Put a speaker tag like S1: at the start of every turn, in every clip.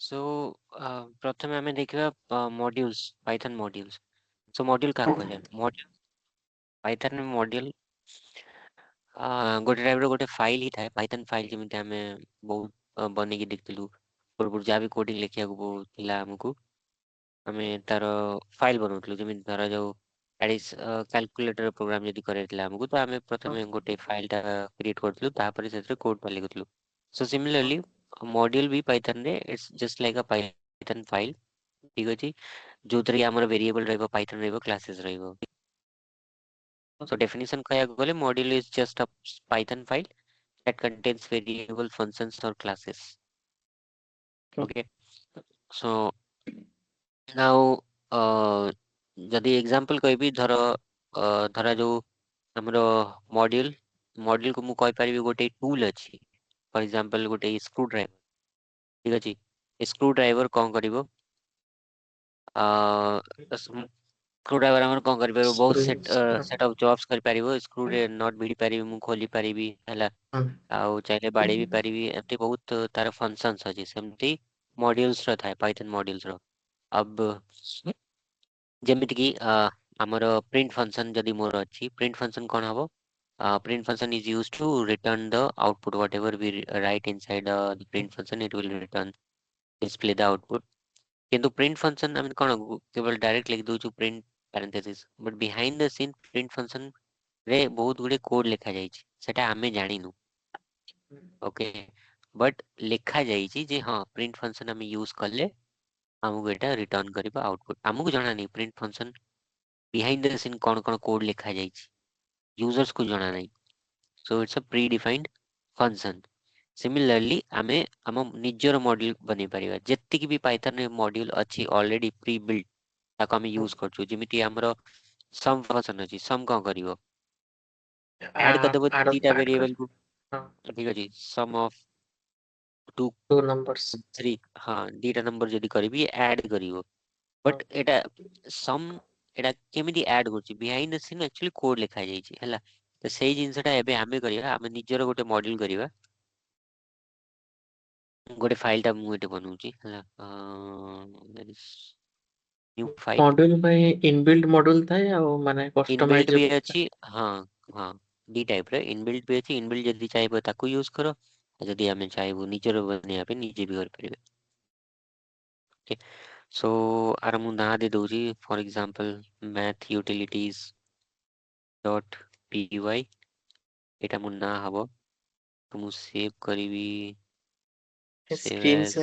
S1: सो प्रथमे आमे देखिबा मॉड्यूल्स पाइथन मॉड्यूल्स सो मॉड्यूल का कुहा जाय मॉड्यूल पाइथन मॉड्यूल गोटे टाइप रो गोटे फाइल ही थाए पाइथन फाइल जेमिति आमे बहुत बनेकी देखथिलु पूर्व जहाँ भी कोडिंग लिखिया को थिला हमकु आमे तार फाइल बनाउथलु जेमिति धरा जाऊ एडिस कैलकुलेटर प्रोग्राम यदि करैतला हमकु तो आमे प्रथमे गोटे फाइल टा क्रिएट करथलु तापर सेतरे कोड टा लिखथलु सो सिमिलरली मॉड्यूल भी पाइथन रे it's just like a Python file ठीक अछि जोतरे हमर वेरिएबल रहबो पाइथन रहबो क्लासेस रहबो so definition kaya gole module is just a python file that contains variable functions or classes okay so now जदि example कहबी धरा जो हमरो मॉड्यूल मॉड्यूल को मु कहि परिबी गोटे टूल अछि फॉर एग्जांपल गोटे स्क्रू ड्राइवर ठीक अछि स्क्रू ड्राइवर कोन करिवो स्क्रू ड्राइवर हमर कोन करि परिबो बहुत सेट ऑफ जॉब्स करि परिबो स्क्रू रे नॉट भिड़ी परिबी मु खोली परिबी हला आउ चाहे बाड़ी भी परिबी एमती बहुत तार फंक्शंस अछि सेमती मॉड्यूल्स रो थाए पाइथन मॉड्यूल्स रो अब जेमिति कि हमर प्रिंट फंक्शन जदि मोर अछि प्रिंट फंक्शन कोन हबो print function is used to return the output whatever we write inside the print function it will return display the output किंतु print function आम कोन केवल डायरेक्ट लिख दउछु print parenthesis but behind the scene print function रे बहुत गुडे code लिखा जाई छी सेटा हमें जानिनु ओके बट लिखा जाई छी जे हां print function हम यूज करले हमहु एटा रिटर्न करबा आउटपुट हमहु जाना नहीं print function behind the scene cone cone code लिखा जाई छी यूजर्स को जाना नहीं so it's a predefined function similarly आमे हम निजर मॉड्यूल बने परिबा जेतिक भी पाइथन रे मॉड्यूल अछि ऑलरेडी प्री बिल्ट ताको हम यूज करछु जेमिति हमरो सम फंक्शन अछि सम का करिवो ऐड कर देबो तीटा वेरिएबल को ठीक अछि सम ऑफ टू
S2: two numbers.
S1: 3 हां दीटा नंबर जदी करबी ऐड करिवो बट एटा सम एटा केमिति ऐड करछि behind the scene actually code लिखा जाई छी हला तो सेही जिंसटा एबे आमे करिया आमे निजर गोटे मॉड्यूल करिवा गोटे फाइल टा मु एटे बनउची हला that is new file
S2: module में इनबिल्ट मॉड्यूल था या वो माने
S1: इनबिल्ट भी
S2: कस्टमाइजेबल था?
S1: अछि हां हां दी टाइप रे इनबिल्ट भी अछि इनबिल्ट जदी चाहबो ताको यूज करो जदी आमे चाहबो निजर बनिया पे निजे भी कर परिबे ओके सो आर मु ना दे दउची for example math utilities dot py एटा मु ना हबो तो मु सेव करिवि सेव
S2: स्क्रीन
S1: एज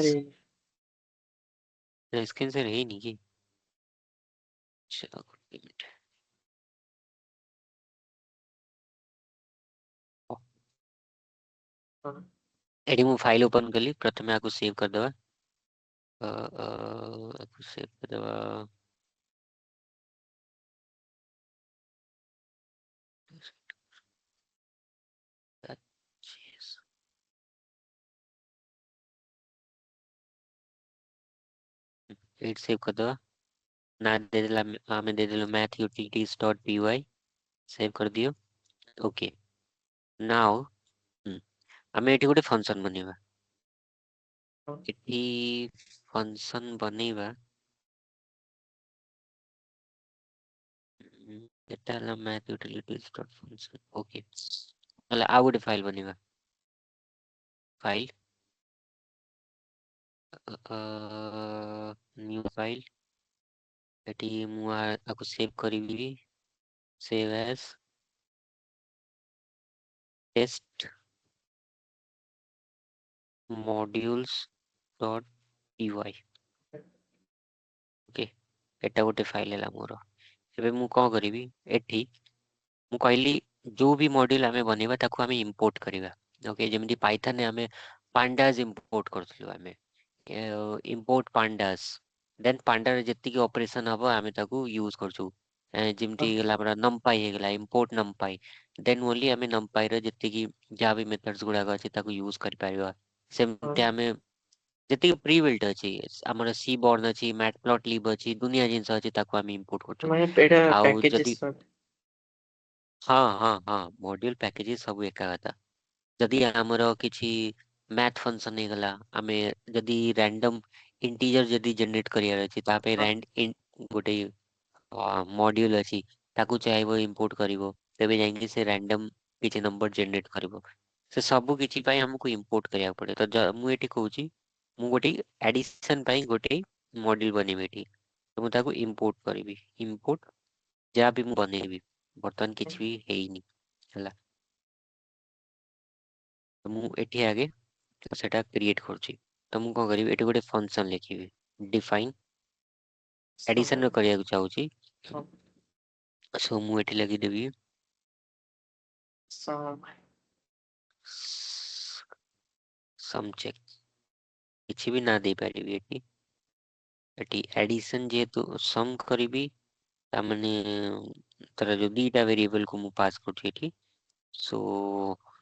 S2: से
S1: स्क्रीन से रही नहीं की चलो एक मिनट एडी मु फाइल ओपन करली प्रथमे आको सेव कर देबा आको सेव कर देबा एट सेव कर देबा ना दे देला हमें दे देलो math utilities dot py save कर दियो ओके नाउ हमें एटी गोटे फंक्शन बनेबा एटी फंक्शन बनेबा एटा हला math utilities dot function okay हला आ गोटे फाइल बनेबा फाइल न्यू फाइल एटी मु आको सेव करिवि save as test modules dot py okay एटा गोटे फाइल हैला मोर एबे मु को करिवि एठी मु कहली जो भी मॉड्यूल हमें बनेबा ताको हमें इंपोर्ट करिवा ओके जेमिति पाइथन ने हमें pandas इंपोर्ट करथलु हमें इंपोर्ट pandas देन पांडा रे जति के ऑपरेशन हबो हमें ताको यूज करछु जेमिति गेला हमरा numpy हे गेला इंपोर्ट numpy देन ओनली हमें numpy रे जति की जा भी मेथड्स गुडा अछि ताको यूज करि परिबा सेमते हमें जति प्री बिल्ट अछि हमर सी बोर्न अछि मैटप्लॉटलिब अछि दुनिया जिंस अछि ताको हम इंपोर्ट करछु
S2: माने एटा
S1: आउ जदि
S2: पैकेजेस
S1: हाँ मॉड्यूल पैकेजेस सब एका था जदि हमर किछि मैथ फंक्शन हे गला हमें जदि रैंडम इंटीजर जदी जनरेट करियार अछि ता पे रैंड इन गोटे मॉड्यूल अछि ताकू चाहेबो इंपोर्ट करिवो तेबे जाइंगे से रैंडम किछि नंबर जनरेट करिवो से सब किछि पई हमको इंपोर्ट करिया पड़े तो मु एठी कहूची मु गोटे एडिशन पई गोटे मॉड्यूल बनेबे एठी तो मु ताकू इंपोर्ट करिवि इंपोर्ट जा भी मु बनेबी बर्तन किछि भी हेइनी हला तो मु एठी आगे तो सेटा क्रिएट करछि तो मु को करिवि एठी गोटे फंक्शन लिखिबि डिफाइन एडिशन रो करिया चाहूची सो मु एठी लगी देबी सम चेक किछि भी ना दे पारिबी एठी एठी एडिशन जेतु सम करिवि ता माने तर जो दीटा वेरिएबल को मु पास करछि एठी सो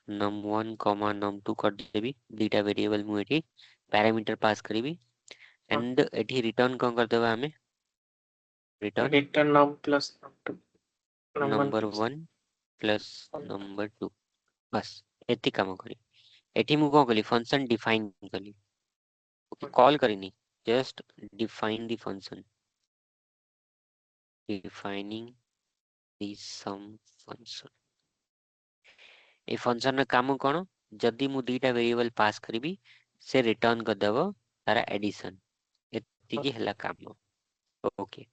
S1: num1 num2 कर देबी दीटा वेरिएबल मु एठी पैरामीटर पास करिवि एंड एठी रिटर्न कोन कर देबा हमें रिटर्न
S2: रिटर्न नम प्लस नम1
S1: नंबर
S2: प्लस
S1: 1 प्लस नंबर 2 बस एति काम करी एठी मु कोन कली फंक्शन डिफाइन कली ओके कॉल करिनी just define the function defining the sum function ए फंक्शन रे काम कोन जदी मु दीटा वेरिएबल पास करबी से रिटर्न कर देबो तारा एडिशन एति की हला काम ओके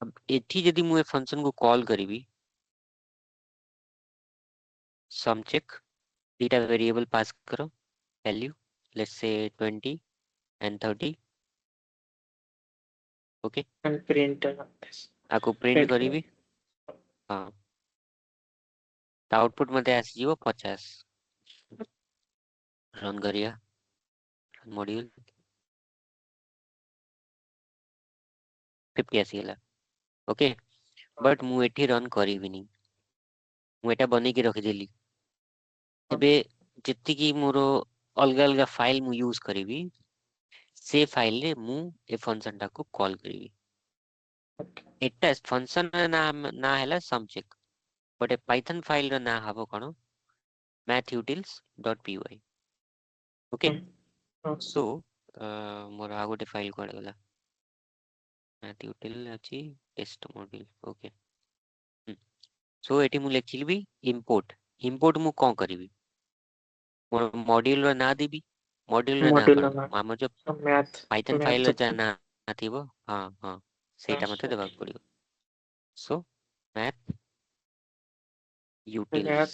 S1: अब एठी जदी मु ए फंक्शन को कॉल करिवि sum check data variable pass करो value let's say 20 and 30 okay
S2: and print this
S1: आको प्रिंट
S2: print
S1: करिवि हाँ तो आउटपुट मते आसीजिवो 50 रन करिया मॉड्यूल 50 आसीगला ओके बट मु एठी रन करिविनी मु एटा बने के रखि देली एबे जत्ती की मोरो अलगा अलगा फाइल मु यूज करिवि से फाइल रे मु ए फंक्शन टा को कॉल करिवि एटा फंक्शन ना हैला सम चेक बट ए पाइथन फाइल रो ना हबो कोन mathutils.py ओके सो मोर आ गोटे फाइल कोड गला mathutils अछि टेस्ट मॉड्यूल ओके सो एटी मु लेखिलबी इंपोर्ट इंपोर्ट मु कोन करिवि मोर मॉड्यूल रो ना देबी मॉड्यूल रो ना
S2: मॉड्यूल
S1: कोन हमर जो
S2: मैथ
S1: पाइथन फाइल
S2: मैथ
S1: रो जा ना थिबो हां हां सेटा मते देबाक पड़ियो सो math utils
S2: math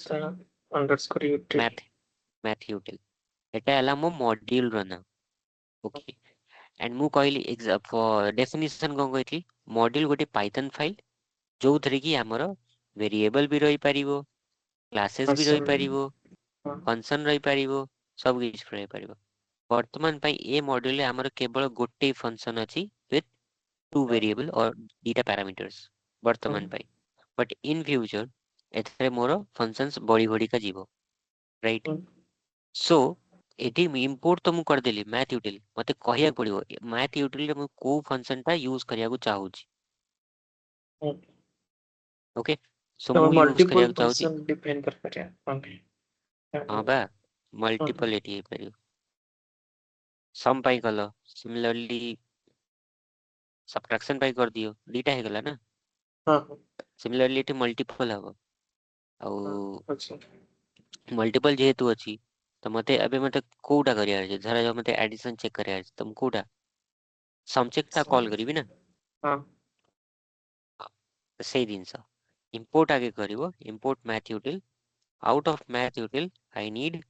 S2: underscore यूटिल
S1: math util एटा हला मो मॉड्यूल रो ना ओके एंड मु कहली फॉर डेफिनेशन कोन कहली मॉड्यूल गोटे पाइथन फाइल जो थरे की हमर वेरिएबल भी रही पारिबो क्लासेस भी रही पारिबो फंक्शन रही पारिबो सब किछ रही पारिबो वर्तमान पई ए मॉड्यूल रे हमर केवल गोटे फंक्शन अछि विथ टू वेरिएबल और डीटा पैरामीटर्स वर्तमान पई बट इन फ्यूचर एथरे मोर फंक्शंस बड़ी बड़ी का जीवो राइट सो एटी इंपोर्ट तो मु कर देली मैथ यूटिल मते कहिया पड़िबो मैथ यूटिल रे मु को फंक्शन टा यूज करिया को चाहूची ओके सो
S2: तो
S1: मु यूज
S2: मल्टीपल
S1: करिया को चाहूची
S2: फंक्शन डिपेंड कर परिया ओके
S1: हां बा मल्टीपल एटी परियो सम पाई कलो सिमिलरली सब्ट्रैक्शन पाई कर दियो दीटा हे गला ना
S2: हां
S1: सिमिलरली एटी मल्टीपल हबो आ
S2: अच्छा
S1: मल्टीपल जेहेतु अछि तो मते अबे मते कोडा करिया छै धरा जो मते एडिशन चेक करिया छै तुम कोडा सम चेक ता कॉल करिवि ना
S2: हां
S1: से जिनस इंपोर्ट आगे करिवो import math util out of math util I need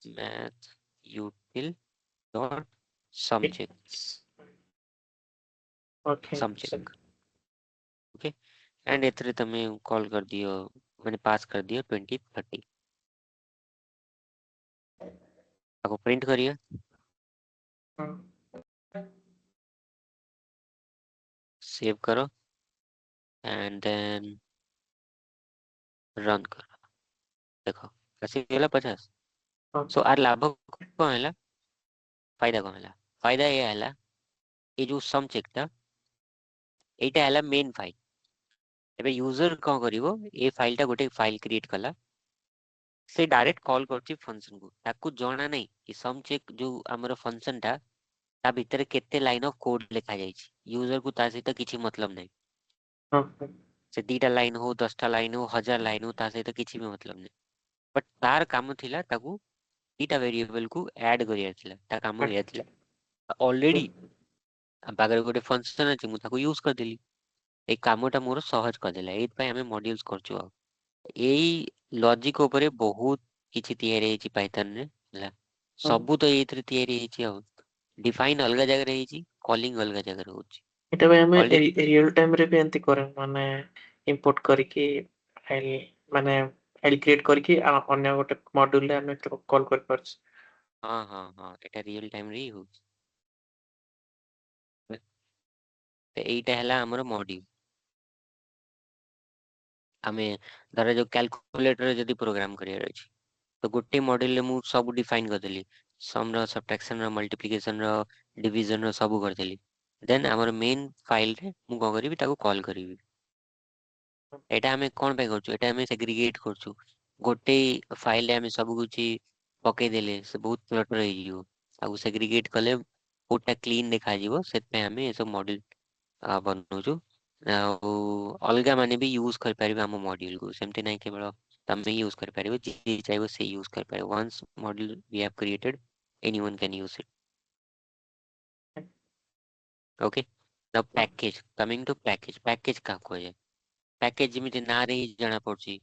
S1: math util dot sum check
S2: okay
S1: sum check okay and एथरे तमे कॉल कर दियो मैंने पास कर दियो 20 30 आपको प्रिंट करिए सेव करो एंड देन रन करो देखो कैसे गेला 50 सो आर लाभ कौन हैला फायदा कौन हैला फायदा ये हैला ये जो सम चेक था एटा हैला मेन फाइल एबे यूजर कौन करिवो ए फाइल टा गोटे फाइल क्रिएट कला से डायरेक्ट कॉल करछि फंक्शन को ताकू जाना नहीं कि सम चेक जो हमर फंक्शन टा ତା ଭିତରେ କେତେ ଲାଇନ୍ ଅଫ୍ କୋଡ୍ ଲେଖା ଯାଇଛି ୟୁଜର କୁ ତା ସହିତ କିଛି मतलब ନାହିଁ
S2: ହଁ
S1: ସେ 2ଟା ଲାଇନ୍ ହଉ 10ଟା ଲାଇନ୍ ହଉ 1000 ଲାଇନ୍ ହଉ ତା ସହିତ କିଛି ବି मतलब ନାହିଁ ବଟ୍ ତାର କାମ ଥିଲା ତାକୁ 2ଟା ଭେରିଏବଲ କୁ ଆଡ୍ କରିବାର ଥିଲା ତା କାମ ଏଇଆ ଥିଲା ଅଲରେଡି ଆମ ପାଖରେ ଗୋଟେ ଫଙ୍କସନ ଅଛି ମୁଁ ତାକୁ ୟୁଜ କରିଦେଲି ଏଇ କାମଟା ମୋର ସହଜ କରିଦେଲା ଏଇଥିପାଇଁ ଆମେ ମଡ୍ୟୁଲ୍ସ କରୁଛୁ ଆଉ ଏଇ ଲଜିକ ଉପରେ ବହୁତ କିଛି ତିଆରି ହେଇଛି ପାଇଥନ ରେ ହେଲା ସବୁ ତ ଏଇଥିରେ ତିଆରି ହେଇଛି ଆଉ ଡିଫାଇନ ଅଲଗା ଜାଗାରେ ହେଇଛି କଲିଂ ଅଲଗା ଜାଗାରେ ହଉଛି
S2: ଏଟା ବି ଆମେ
S1: ଅଲରେଡି
S2: ରିଅଲ ଟାଇମ ରେ ବି ଏମିତି କରେ ମାନେ ଇମ୍ପୋର୍ଟ କରିକି ଫାଇଲ ମାନେ ଫାଇଲ କ୍ରିଏଟ କରିକି ଅନ୍ୟ ଗୋଟେ ମଡ୍ୟୁଲ ରେ ଆମେ କଲ୍ କରିପାରୁଛୁ।
S1: ହଁ ହଁ ହଁ ଏଟା ରିଅଲ ଟାଇମ ରେ ହିଁ ହଉଛି ତ ଏଇଟା ହେଲା ଆମର ମଡ୍ୟୁଲ ଆମେ ଧର ଯୋଉ କ୍ୟାଲକୁଲେଟର ଯଦି ପ୍ରୋଗ୍ରାମ କରିବାର ଅଛି ତ ଗୋଟେ ମଡ୍ୟୁଲରେ ମୁଁ ସବୁ ଡିଫାଇନ କରିଦେଲି ସମ ର ସବଟ୍ରାକ୍ସନ ର ମଲ୍ଟିପ୍ଲିକେସନ ର ଡିଭିଜନ ର ସବୁ କରିଦେଲି ଦେନ୍ ଆମର ମେନ୍ ଫାଇଲରେ ମୁଁ କଣ କରିବି ତାକୁ କଲ୍ କରିବି ଏଇଟା ଆମେ କଣ ପାଇଁ କରୁଛୁ ଏଇଟା ଆମେ ସେଗ୍ରିଗେଟ କରୁଛୁ ଗୋଟେ ଫାଇଲରେ ଆମେ ସବୁ କିଛି ପକେଇଦେଲେ ସେ ବହୁତ କ୍ଲଟର ହେଇଯିବ ତାକୁ ସେଗ୍ରିଗେଟ କଲେ କୋଡଟା କ୍ଲିନ ଦେଖାଯିବ ସେଥିପାଇଁ ଆମେ ଏସବୁ ମଡେଲ ବନଉଛୁ ଆଉ ଅଲଗା ମାନେ ବି ୟୁଜ କରିପାରିବେ ଆମ ମଡ୍ୟୁଲକୁ ସେମିତି ନାହିଁ କେବଳ ତମେ ୟୁଜ କରିପାରିବ ଯିଏ ଚାହିଁବ ସେ ୟୁଜ କରିପାରିବ once module we have created anyone can use it okay now package coming to package କାହାକୁ କୁହାଯାଏ ପ୍ୟାକେଜ ଯେମିତି ନାଁରେ ହିଁ ଜଣା ପଡୁଛି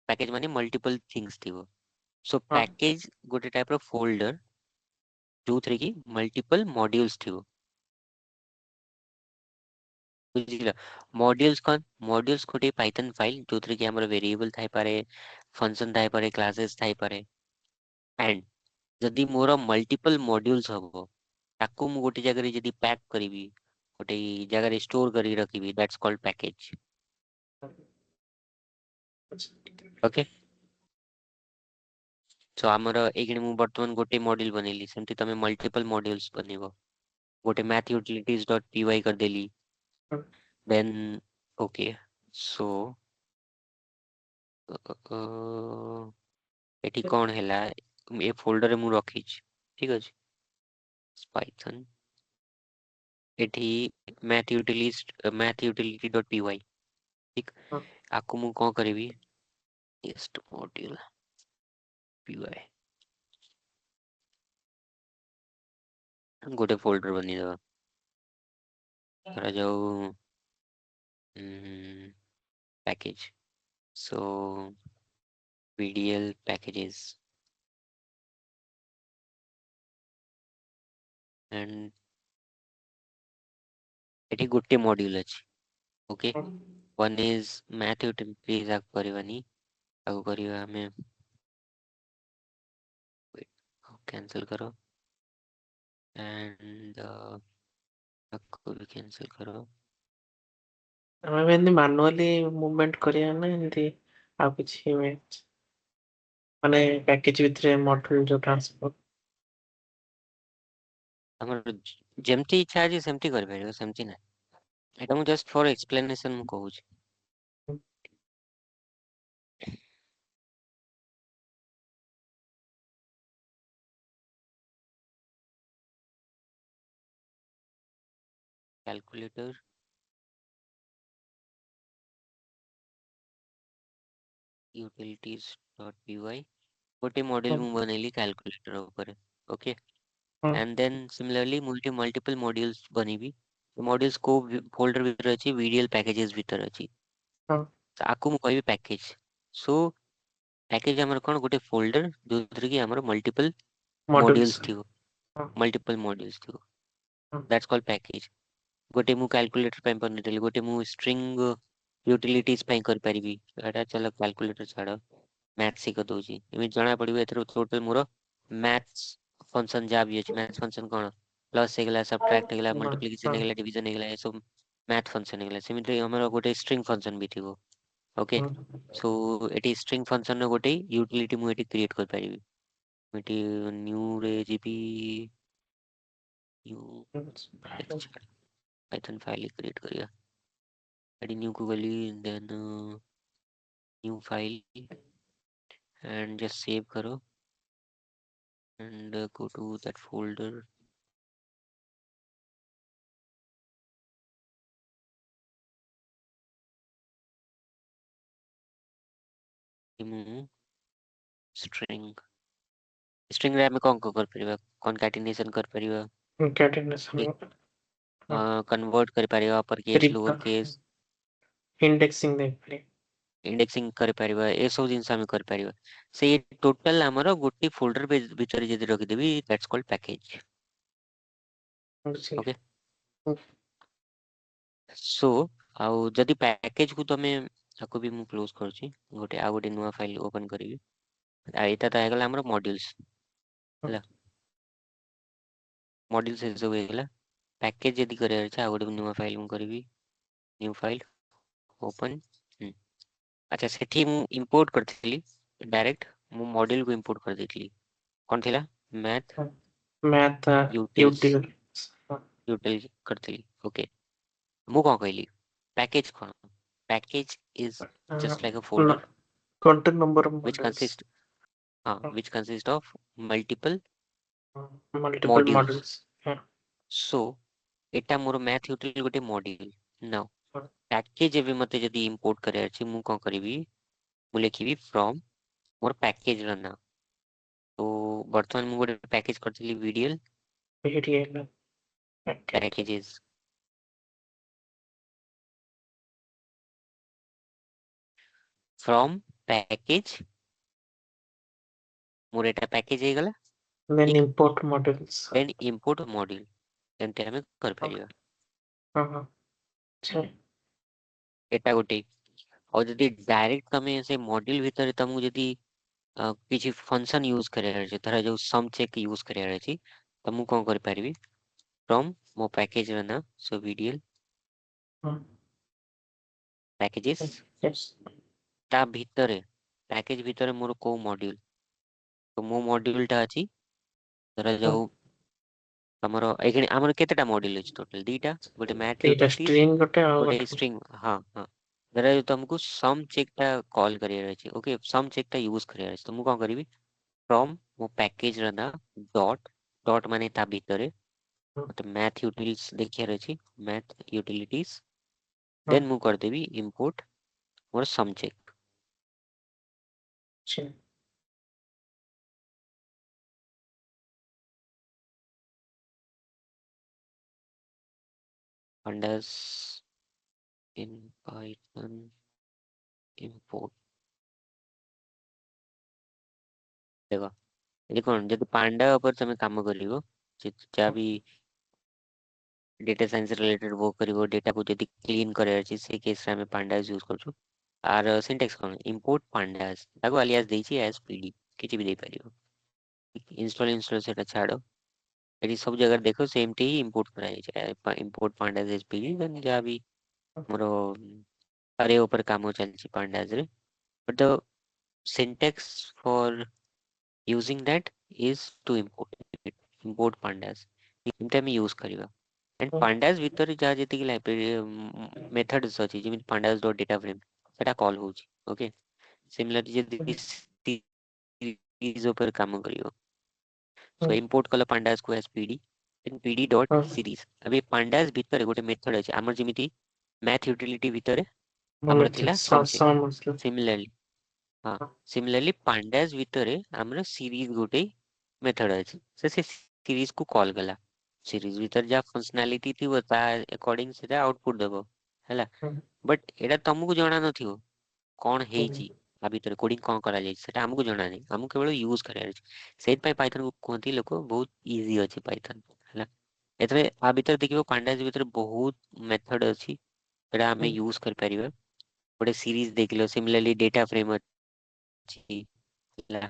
S1: ପ୍ୟାକେଜ ମାନେ ମଲ୍ଟିପଲ ଥିଙ୍ଗସ୍ ଥିବ ସୋ
S2: ହଁ
S1: ପ୍ୟାକେଜ ଗୋଟେ ଟାଇପ ର ଫୋଲ୍ଡର ଯୋଉଥିରେ କି ମଲ୍ଟିପଲ ମଡ୍ୟୁଲ୍ସ ଥିବ ବୁଝିଲ ମଡ୍ୟୁଲ୍ସ କଣ ମଡ୍ୟୁଲ୍ସ ଗୋଟେ ପାଇଥନ ଫାଇଲ ଯୋଉଥିରେ କି ଆମର ଭେରିଏବଲ ଥାଇପାରେ ଫଙ୍କସନ ଥାଇପାରେ କ୍ଲାसेସ ଥାଇପାରେ ଆଣ୍ଡ ଯଦି ମୋର ମଲ୍ଟିପଲ ମଡ୍ୟୁଲ୍ସ ହବ ତାକୁ ମୁଁ ଗୋଟେ ଜାଗାରେ ଯଦି ପ୍ୟାକ୍ କରିବି ଗୋଟେ ଜାଗାରେ ଷ୍ଟୋର କରିକି ରଖିବି ଦ୍ୟାଟ୍ସ କଲ୍ଡ ପ୍ୟାକେଜ ଓକେ ସो ଆମର ଏଇଖିଣି ମୁଁ ବର୍ତ୍ତମାନ ଗୋଟେ ମଡ୍ୟୁଲ ବନେଇଲି ସେମିତି ତମେ ମଲ୍ଟିପଲ ମଡ୍ୟୁଲ୍ସ ବନେଇବ ଗୋଟେ math utilities dot py କରିଦେଲି then okay so ଏଠି କଣ ହେଲା ଏ ଫୋଲ୍ଡରରେ ମୁଁ ରଖିଛି ଠିକ ଅଛି ପାଇଥନ ଏଠି math utility dot py ଠିକ ଆକୁ ମୁଁ କଣ କରିବି test module py ଗୋଟେ ଫୋଲ୍ଡର ବନେଇଦବା ଧରାଯାଉ package so pdl packages and ଏଠି ଗୋଟେ ମଡ୍ୟୁଲ ଅଛି okay one is math utilities ଆକୁ କରିବାନି ଆକୁ କରିବା ଆମେ cancel करो and ଆକୁ ବି cancel करो
S2: ଆମେ ବି ଏମିତି ମାନୁଆଲି ମୁଭମେଣ୍ଟ କରିବା ନା ଏମିତି ଆଉ କିଛି ମାନେ ପ୍ୟାକେଜ ଭିତରେ ମଡ୍ୟୁଲ ଯୋଉ ଟ୍ରାନ୍ସଫର
S1: ଆମର ଯେମିତି ଇଚ୍ଛା ଅଛି ସେମିତି କରିପାରିବ ସେମିତି ନାହିଁ ଏଟା ମୁଁ ଜଷ୍ଟ ଫର ଏକ୍ସପ୍ଲେନେସନ ମୁଁ କହୁଛି calculator utilities dot py ଗୋଟେ ମଡେଲ ମୁଁ ବନେଇଲି କ୍ୟାଲକୁଲେଟର ଉପରେ okay and then similarly multiple modules ବନେଇବି modules କୋଉ ଫୋଲ୍ଡର ଭିତରେ ଅଛି vdl packages ଭିତରେ ଅଛି ତ ଆକୁ ମୁଁ କହିବି ପ୍ୟାକେଜ ସୋ ପ୍ୟାକେଜ ଆମର କଣ ଗୋଟେ ଫୋଲ୍ଡର ଯୋଉଥିରେ କି ଆମର ମଲ୍ଟିପଲ
S2: ମଡୁଲ୍ସ
S1: modules ଥିବ ମଲ୍ଟିପଲ modules ଥିବ that's called package ଗୋଟେ ମୁଁ କ୍ୟାଲକୁଲେଟର ପାଇଁ ବନେଇଦେଲି ଗୋଟେ ମୁଁ ଷ୍ଟ୍ରିଙ୍ଗ ୟୁଟିଲିଟିଜ ପାଇଁ କରିପାରିବି ଏଟା ଚାଲ କ୍ୟାଲକୁଲେଟର ଛାଡ ମ୍ୟାଥ ଶିଖ ଦଉଛି ଏମିତି ଜଣା ପଡିବ ଏଥିରେ ଟୋଟାଲ ମୋର ମ୍ୟାଥ୍ସ ଫଙ୍କସନ ଯାହା ବି ଅଛି ମ୍ୟାଥ୍ସ ଫଙ୍କସନ କଣ ପ୍ଲସ୍ ହେଇଗଲା ସବଟ୍ରାକ୍ଟ ହେଇଗଲା ମଲ୍ଟିପ୍ଲିକେସନ ହେଇଗଲା ଡିଭିଜନ ହେଇଗଲା ଏସବୁ ମ୍ୟାଥ ଫଙ୍କସନ ହେଇଗଲା ସେମିତି ଆମର ଗୋଟେ ଷ୍ଟ୍ରିଙ୍ଗ ଫଙ୍କସନ ବି ଥିବ ଓକେ ସୋ ଏଠି ଷ୍ଟ୍ରିଙ୍ଗ ଫଙ୍କସନ ର ଗୋଟେ ୟୁଟିଲିଟି ମୁଁ ଏଠି କ୍ରିଏଟ କରିପାରିବି ଏଠି ନ୍ୟୁ ରେ ଯିବି ନ୍ୟू पाइथन फाइल क्रिएट करिए एडी न्यू को गली then new file and just save करो and go to that folder ମୁଁ string string ରେ ଆମେ କଣ କରିପାରିବା concatenation କରିପାରିବା
S2: concatenation
S1: कन्वर्ट କରିପାରିବା upper case lower case
S2: indexing ଦେଇପାରିବେ
S1: indexing କରିପାରିବା ଏସବୁ ଜିନିଷ ଆମେ କରିପାରିବା ସେଇ ଟୋଟାଲ ଆମର ଗୋଟେ ଫୋଲ୍ଡର ଭିତରେ ଯଦି ରଖିଦେବି that's called package
S2: ବୁଝିଲି
S1: okay
S2: ହୁଁ।
S1: so ଆଉ ଯଦି ପ୍ୟାକେଜ କୁ ତମେ ତାକୁ ବି ମୁଁ କ୍ଲୋଜ କରୁଛି ଗୋଟେ ଆଉ ଗୋଟେ ନୂଆ ଫାଇଲ ଓପନ କରିବି ଆଉ ଏଇଟା ତ ହେଇଗଲା ଆମର ମଡ୍ୟୁଲ୍ସ ହେଲା ମଡ୍ୟୁଲ୍ସ ଏସବୁ ହେଇଗଲା ପ୍ୟାକେଜ ଯଦି କରିବାର ଅଛି ଆଉ ଗୋଟେ ନୂଆ ଫାଇଲ ମୁଁ କରିବି ନ୍ୟू ଫାଇଲ ଓପନ ଆଚ୍ଛା ସେଠି ମୁଁ ଇମ୍ପୋର୍ଟ କରିଥିଲି ଡାଇରେକ୍ଟ ମୁଁ ମଡ୍ୟୁଲ କୁ ଇମ୍ପୋର୍ଟ କରିଦେଇଥିଲି କଣ ଥିଲା ମ୍ୟାଥ
S2: math
S1: ୟୁଟିଲ୍ସ
S2: util
S1: ୟୁଟିଲ୍ କରିଥିଲି ଓକେ ମୁଁ କଣ କହିଲି ପ୍ୟାକେଜ କଣ package is just like a folder
S2: content number of
S1: which
S2: models
S1: consist which consist of multiple
S2: multiple
S1: modules
S2: models yeah.
S1: so ଏଟା ମୋର ମ୍ୟାଥ ୟୁଟିଲ୍ ଗୋଟେ ମଡ୍ୟୁଲ ନାଉ
S2: ହଁ।
S1: ପ୍ୟାକେଜ ଏବେ ମତେ ଯଦି ଇମ୍ପୋର୍ଟ କରିବାର ଅଛି ମୁଁ କଣ କରିବି ମୁଁ ଲେଖିବି from ମୋର ପ୍ୟାକେଜ ର ନାଁ ତ ବର୍ତ୍ତମାନ ମୁଁ ଗୋଟେ ପ୍ୟାକେଜ କରିଥିଲି VDL
S2: VDL package
S1: packages from package ମୋର ଏଟା ପ୍ୟାକେଜ ହେଇଗଲା
S2: then
S1: ଠିକ
S2: import models
S1: then import module ଏମିତି ଆମେ କରିପାରିବା
S2: ହଁ ଆଚ୍ଛା
S1: ଏଟା ଗୋଟେ ଆଉ ଯଦି ଡାଇରେକ୍ଟ ତମେ ସେ ମଡ୍ୟୁଲ ଭିତରେ ତମକୁ ଯଦି କିଛି ଫଙ୍କସନ ୟୁଜ କରିବାର ଅଛି ଧର ଯୋଉ ସମ୍ ଚେକ୍ ୟୁଜ କରିବାର ଅଛି ତ ମୁଁ କଣ କରିପାରିବି from ମୋ ପ୍ୟାକେଜ ର ନାଁ so VDL
S2: ହଁ
S1: packages
S2: yes
S1: ତା ଭିତରେ ପ୍ୟାକେଜ ଭିତରେ ମୋର କୋଉ ମଡ୍ୟୁଲ ତ ମୋ ମଡ୍ୟୁଲ ଟା ଅଛି ଧର
S2: ହଁ
S1: ଯୋଉ ତମର ଏଇଖିଣି ଆମର କେତେଟା ମଡ୍ୟୁଲ ଅଛି ଟୋଟାଲ ଦିଟା ଗୋଟେ ମ୍ୟାଥ
S2: ଦିଟା
S1: ୟୁଟିଲିଟିସ୍
S2: string ଗୋଟେ ଆଉ
S1: ଗୋଟେ
S2: ଗୋଟେ
S1: ଷ୍ଟ୍ରିଙ୍ଗ ହଁ ଧର ତମକୁ ସମ୍ ଚେକ୍ ଟା କଲ୍ କରିବାର ଅଛି ଓକେ ସମ୍ ଚେକ୍ ଟା ୟୁଜ କରିବାର ଅଛି ତ ମୁଁ କଣ କରିବି from ମୋ ପ୍ୟାକେଜ ର ନାଁ ଡଟ୍ ମାନେ ତା ଭିତରେ ମତେ ମ୍ୟାଥ ୟୁଟିଲିଟିସ୍ ଦେଖିବାର ଅଛି ମ୍ୟାଥ ୟୁଟିଲିଟିସ୍
S2: ହଁ
S1: ଦେନ୍ ମୁଁ କରିଦେବି import ମୋର ସମ୍ ଚେକ୍
S2: ଆଚ୍ଛା
S1: pandas in python import ଦେଖ ଏଠି କଣ ଯଦି ପାଣ୍ଡା ଉପରେ ତମେ କାମ କରିବ ଯାହା ବି ଡେଟା ସାଇନ୍ସ ରିଲେଟେଡ ବୁକ୍ କରିବ ଡେଟାକୁ ଯଦି କ୍ଲିନ୍ କରିବାର ଅଛି ସେଇ କେସରେ ଆମେ ପାଣ୍ଡାସ ୟୁଜ କରୁଛୁ ଆର ସିଣ୍ଟାକ୍ସ କଣ ଇମ୍ପୋର୍ଟ ପାଣ୍ଡାସ ତାକୁ ଆଲିଆସ ଦେଇଛି as pd କିଛି ବି ଦେଇପାରିବ ଇନଷ୍ଟଲ ସେଟା ଛାଡ ଏଠି ସବୁ ଜାଗାରେ ଦେଖ ସେମତି ହିଁ ଇମ୍ପୋର୍ଟ କରାଯାଇଛି ଇମ୍ପୋର୍ଟ ପାଣ୍ଡାସ as pd ଦେନ୍ ଯାହା ବି ମୋର ଆରେ ଉପରେ କାମ ଚାଲିଛି ପାଣ୍ଡାସ ରେ but the syntax for using that is to import pandas ଏମିତି ଆମେ ୟୁଜ କରିବା and pandas ଭିତରେ ଯାହା ଯେତିକି ଲାଇବ୍ରେରୀ ମେଥଡ୍ସ ଅଛି ଯେମିତି pandas ଡଟ୍ ଡେଟା ଫ୍ରେମ୍ ସେଟା କଲ୍ ହଉଛି ଓକେ ସିମିଲାରଲି ଯଦି series ଉପରେ କାମ କରିବ so import କଲ pandas କୁ as pd then pd dot series ଏବେ pandas ଭିତରେ ଗୋଟେ ମେଥଡ୍ ଅଛି ଆମର ଯେମିତି math utility ଭିତରେ ଆମର ଥିଲା sum check similarly ହଁ ସିମିଲାରଲି ପାଣ୍ଡାସ ଭିତରେ ଆମର ସିରିଜ ଗୋଟେ ମେଥଡ ଅଛି ସେ ସିରିଜ କୁ କଲ୍ କଲା ସିରିଜ ଭିତରେ ଯାହା ଫଙ୍କସନାଲିଟି ଥିବ ତା ଆକର୍ଡିଂ ସେଟା ଆଉଟପୁଟ ଦବ ହେଲା ବଟ୍ ଏଇଟା ତମକୁ ଜଣା ନଥିବ କଣ ହେଇଛି ତା ଭିତରେ କୋଡିଂ କଣ କରାଯାଇଛି ସେଟା ଆମକୁ ଜଣା ନାହିଁ ଆମକୁ କେବଳ ୟୁଜ କରିବାର ଅଛି ସେଇଥିପାଇଁ ପାଇଥନ କୁ କୁହନ୍ତି ଲୋକ ବହୁତ ଇଜି ଅଛି ପାଇଥନ ହେଲା ଏଥିରେ ଆ ଭିତରେ ଦେଖିବ ପାଣ୍ଡାସ ଭିତରେ ବହୁତ ମେଥଡ ଅଛି ସେଟା ଆମେ ୟୁଜ କରିପାରିବା ଗୋଟେ ସିରିଜ ଦେଖିଲ ସିମିଲାରଲି ଡେଟା ଫ୍ରେମ ଅଛି ହେଲା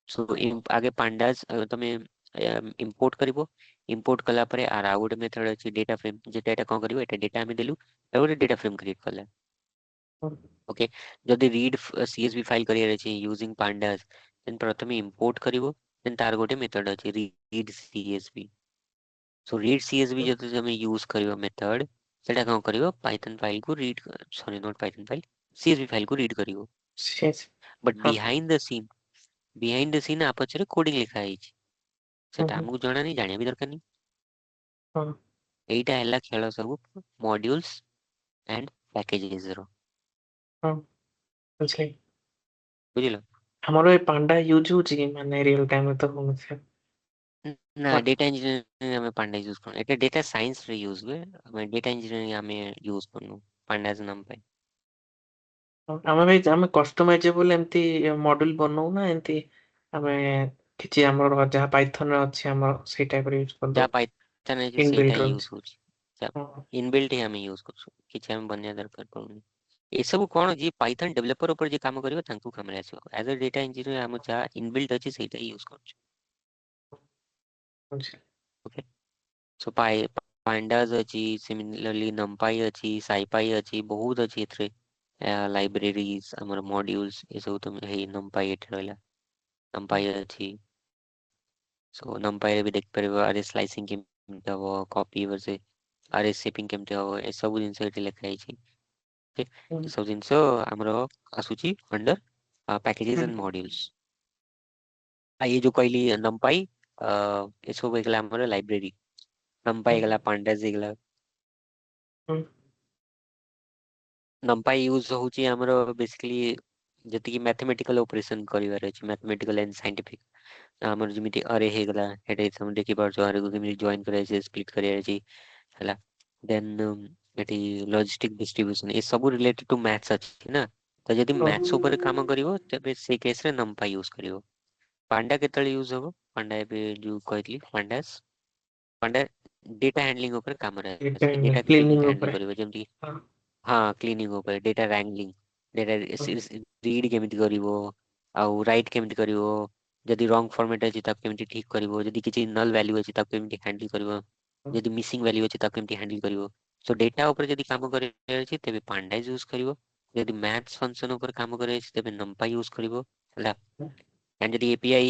S1: ସୋ ଆଗେ ପାଣ୍ଡାସ ତମେ ଇମ୍ପୋର୍ଟ କରିବ ଇମ୍ପୋର୍ଟ କଲା ପରେ ଆର ଆଉ ଗୋଟେ ମେଥଡ ଅଛି ଡେଟା ଫ୍ରେମ ଯେଟା ଏଟା କଣ କରିବ ଏଟା ଡେଟା ଆମେ ଦେଲୁ ଆଉ ଗୋଟେ ଡେଟା ଫ୍ରେମ କ୍ରିଏଟ କଲା ଓକେ ଯଦି ରିଡ୍ CSV ଫାଇଲ କରିବାର ଅଛି ୟୁଜିଂ pandas ଦେନ୍ ପ୍ରଥମେ ଇମ୍ପୋର୍ଟ କରିବ ଦେନ୍ ତାର ଗୋଟେ ମେଥଡ ଅଛି read CSV so read CSV ଯଦି ତମେ ୟୁଜ କରିବ ମେଥଡ ସେଟା କଣ କରିବ ପାଇଥନ ଫାଇଲ କୁ read sorry not Python file CSV file କୁ ରିଡ୍ କରିବ ବଟ୍ ବିହାଇଣ୍ଡ ଦ ସିନ୍ ଆ ପଛରେ କୋଡିଂ ଲେଖା ହେଇଛି ସେଟା ଆମକୁ ଜଣା ନାହିଁ ଜାଣିବା ବି ଦରକାର ନାହିଁ ଏଇଟା ହେଲା ଖେଳ ସବୁ ମଡ୍ୟୁଲ୍ସ ଆଣ୍ଡ ପ୍ୟାକେଜେସ ର ବୁଝିଲ।
S2: ଆମର ଏ ପାଣ୍ଡା ୟୁଜ ହଉଛି କି ମାନେ ରିଅଲ ଟାଇମରେ ତ ହଉନଥିବ।
S1: ନା
S2: ବା-
S1: ଡେଟା ଇଞ୍ଜିନିୟରିଂ ଆମେ ପାଣ୍ଡା ୟୁଜ କରୁନୁ, এটা ଡେଟା ସାଇନ୍ସ ରେ ୟୁଜ ହୁଏ, ଆମେ ଡେଟା ଇଞ୍ଜିନିୟରିଂ ଆମେ ୟୁଜ କରୁନୁ ପାଣ୍ଡାଜ ନାମ ପାଇଁ।
S2: ଆମେ ଭାଇ ଆମେ କଷ୍ଟମାଇଜେବଲ ଏମତି ମଡେଲ ବନଉନା ଏମତି ଆମେ କିଛି ଆମର ଯାହା ପାଇଥନ ଅଛି ଆମର ସେଇ ଟାଇପର ୟୁଜ କରିଦଉ।
S1: ଯାହା ପାଇଥନ ଅଛି ସେଇଟା
S2: ଇନବିଲ୍ଟ
S1: ୟୁଜ
S2: ରହୁଛି।
S1: ହଉଛି, ଯାହା
S2: ହଁ
S1: ଇନବିଲ୍ଟ ହିଁ ଆମେ ୟୁଜ କରୁଛୁ, କିଛି ଆମେ ବନେଇବା ଦରକାର ପଡୁନି। ଏସବୁ କଣ ଯିଏ ପାଇଥନ ଡେଭଲପର ଉପରେ ଯିଏ କାମ କରିବ ତାଙ୍କୁ କାମରେ ଆସିବ, ଆଜ ଏ ଡେଟା ଇଞ୍ଜିନିୟର ଆମ ଯାହା ଇନବିଲ୍ଟ ଅଛି ସେଇଟା ୟୁଜ କରୁଛୁ।
S2: ବୁଝିଲି।
S1: ଓକେ। ସो ପାଣ୍ଡାଜ ଅଛି, ସିମିଲାରଲି ନମ୍ପାଇ ଅଛି, ସାଇପାଇ ଅଛି, ବହୁତ ଅଛି ଏଥିରେ ଲାଇବ୍ରେରିଜ ଆମର ମଡ୍ୟୁଲ୍ସ ଏସବୁ ତମେ ହେଇ ନମ୍ପାଇ ଏଠି ରହିଲା, ନମ୍ପାଇ ଅଛି। ସୋ ନମ୍ପାଇରେ ବି ଦେଖିପାରିବ ଆରେ ସ୍ଲାଇସିଂ କେମିତି ହବ, କପି ବର୍ସେ ଆରେ ସେପିଂ କେମିତି ହବ, ଏସବୁ ଜିନିଷ ଏଠି ଲେଖା ହେଇଛି। ଓକେ।
S2: ହୁଁ,
S1: ଏସବୁ ଜିନିଷ ଆମର ଆସୁଛି ଅଣ୍ଡର
S2: ହୁଁ,
S1: ପ୍ୟାକେଜେସ୍ ଆଣ୍ଡ ମଡ୍ୟୁଲ୍ସ। ये जो କହିଲି ନମ୍ପାଇ ଏସବୁ ହେଇଗଲା ଆମର ଲାଇବ୍ରେରୀ, ନମ୍ପାଇ
S2: ହୁଁ,
S1: ହେଇଗଲା, ପାଣ୍ଡାଜ ହେଇଗଲା।
S2: ହୁଁ,
S1: ନମ୍ପାଇ ୟୁଜ ହଉଛି ଆମର ବେସିକଲି ଯେତିକି ମ୍ୟାଥମେଟିକାଲ ଅପରେସନ କରିବାର ଅଛି, ମ୍ୟାଥମେଟିକାଲ ଆଣ୍ଡ ସାଇଣ୍ଟିଫିକ ଆମର ଯେମିତି ଅରେ ହେଇଗଲା, ଏଠି ତମେ ଦେଖିପାରୁଛ ଅରେକୁ କେମିତି ଜଏନ୍ କରାଯାଇଛି, ସ୍ପ୍ଲିଟ୍ କରିବାର ଅଛି ହେଲା। ଦେନ୍ ଏଠି ଲଜିଷ୍ଟିକ ଡିଷ୍ଟ୍ରିବ୍ୟୁସନ ଏ ସବୁ ରିଲେଟେଡ ଟୁ ମ୍ୟାଥ୍ସ ଅଛି ନା, ତ ଯଦି
S2: ହଉ,
S1: ମ୍ୟାଥ୍ସ ଉପରେ କାମ କରିବ ତେବେ ସେଇ କେସରେ ନମ୍ପାଇ ୟୁଜ କରିବ। ପାଣ୍ଡା କେତେବେଳେ ୟୁଜ ହବ, ପାଣ୍ଡା ଏବେ ଯୋଉ କହିଥିଲି ପାଣ୍ଡାସ, ପାଣ୍ଡା ଡେଟା ହ୍ୟାଣ୍ଡଲିଙ୍ଗ ଉପରେ କାମରେ
S2: ଏଇଟା
S1: ଆସେ, ଡେଟା
S2: କ୍ଲିନିଂ
S1: କେମିତି ହ୍ୟାଣ୍ଡଲ
S2: ଉପରେ।
S1: କରିବ ଯେମିତି
S2: ହଁ
S1: ହଁ କ୍ଲିନିଂ ଉପରେ, ଡେଟା ରାଙ୍ଗଲିଂ, ଡେଟା
S2: ହଁ
S1: ରିଡ୍ କେମିତି କରିବ ଆଉ ରାଇଟ୍ କେମିତି କରିବ, ଯଦି ରଙ୍ଗ ଫର୍ମାଟ ଅଛି ତାକୁ କେମିତି ଠିକ କରିବ, ଯଦି କିଛି ନଲ ଭ୍ୟାଲ୍ୟୁ ଅଛି ତାକୁ କେମିତି ହ୍ୟାଣ୍ଡଲ କରିବ,
S2: ହଁ
S1: ଯଦି ମିସିଂ ଭ୍ୟାଲ୍ୟୁ ଅଛି ତାକୁ କେମିତି ହ୍ୟାଣ୍ଡଲ କରିବ। ସୋ ଡେଟା ଉପରେ ଯଦି କାମ କରିବାର ଅଛି ତେବେ ପାଣ୍ଡାଜ ୟୁଜ କରିବ, ଯଦି ମ୍ୟାଥ୍ସ ଫଙ୍କସନ ଉପରେ କାମ କରିବାର ଅଛି ତେବେ ନମ୍ପାଇ ୟୁଜ କରିବ ହେଲା। and ଯଦି API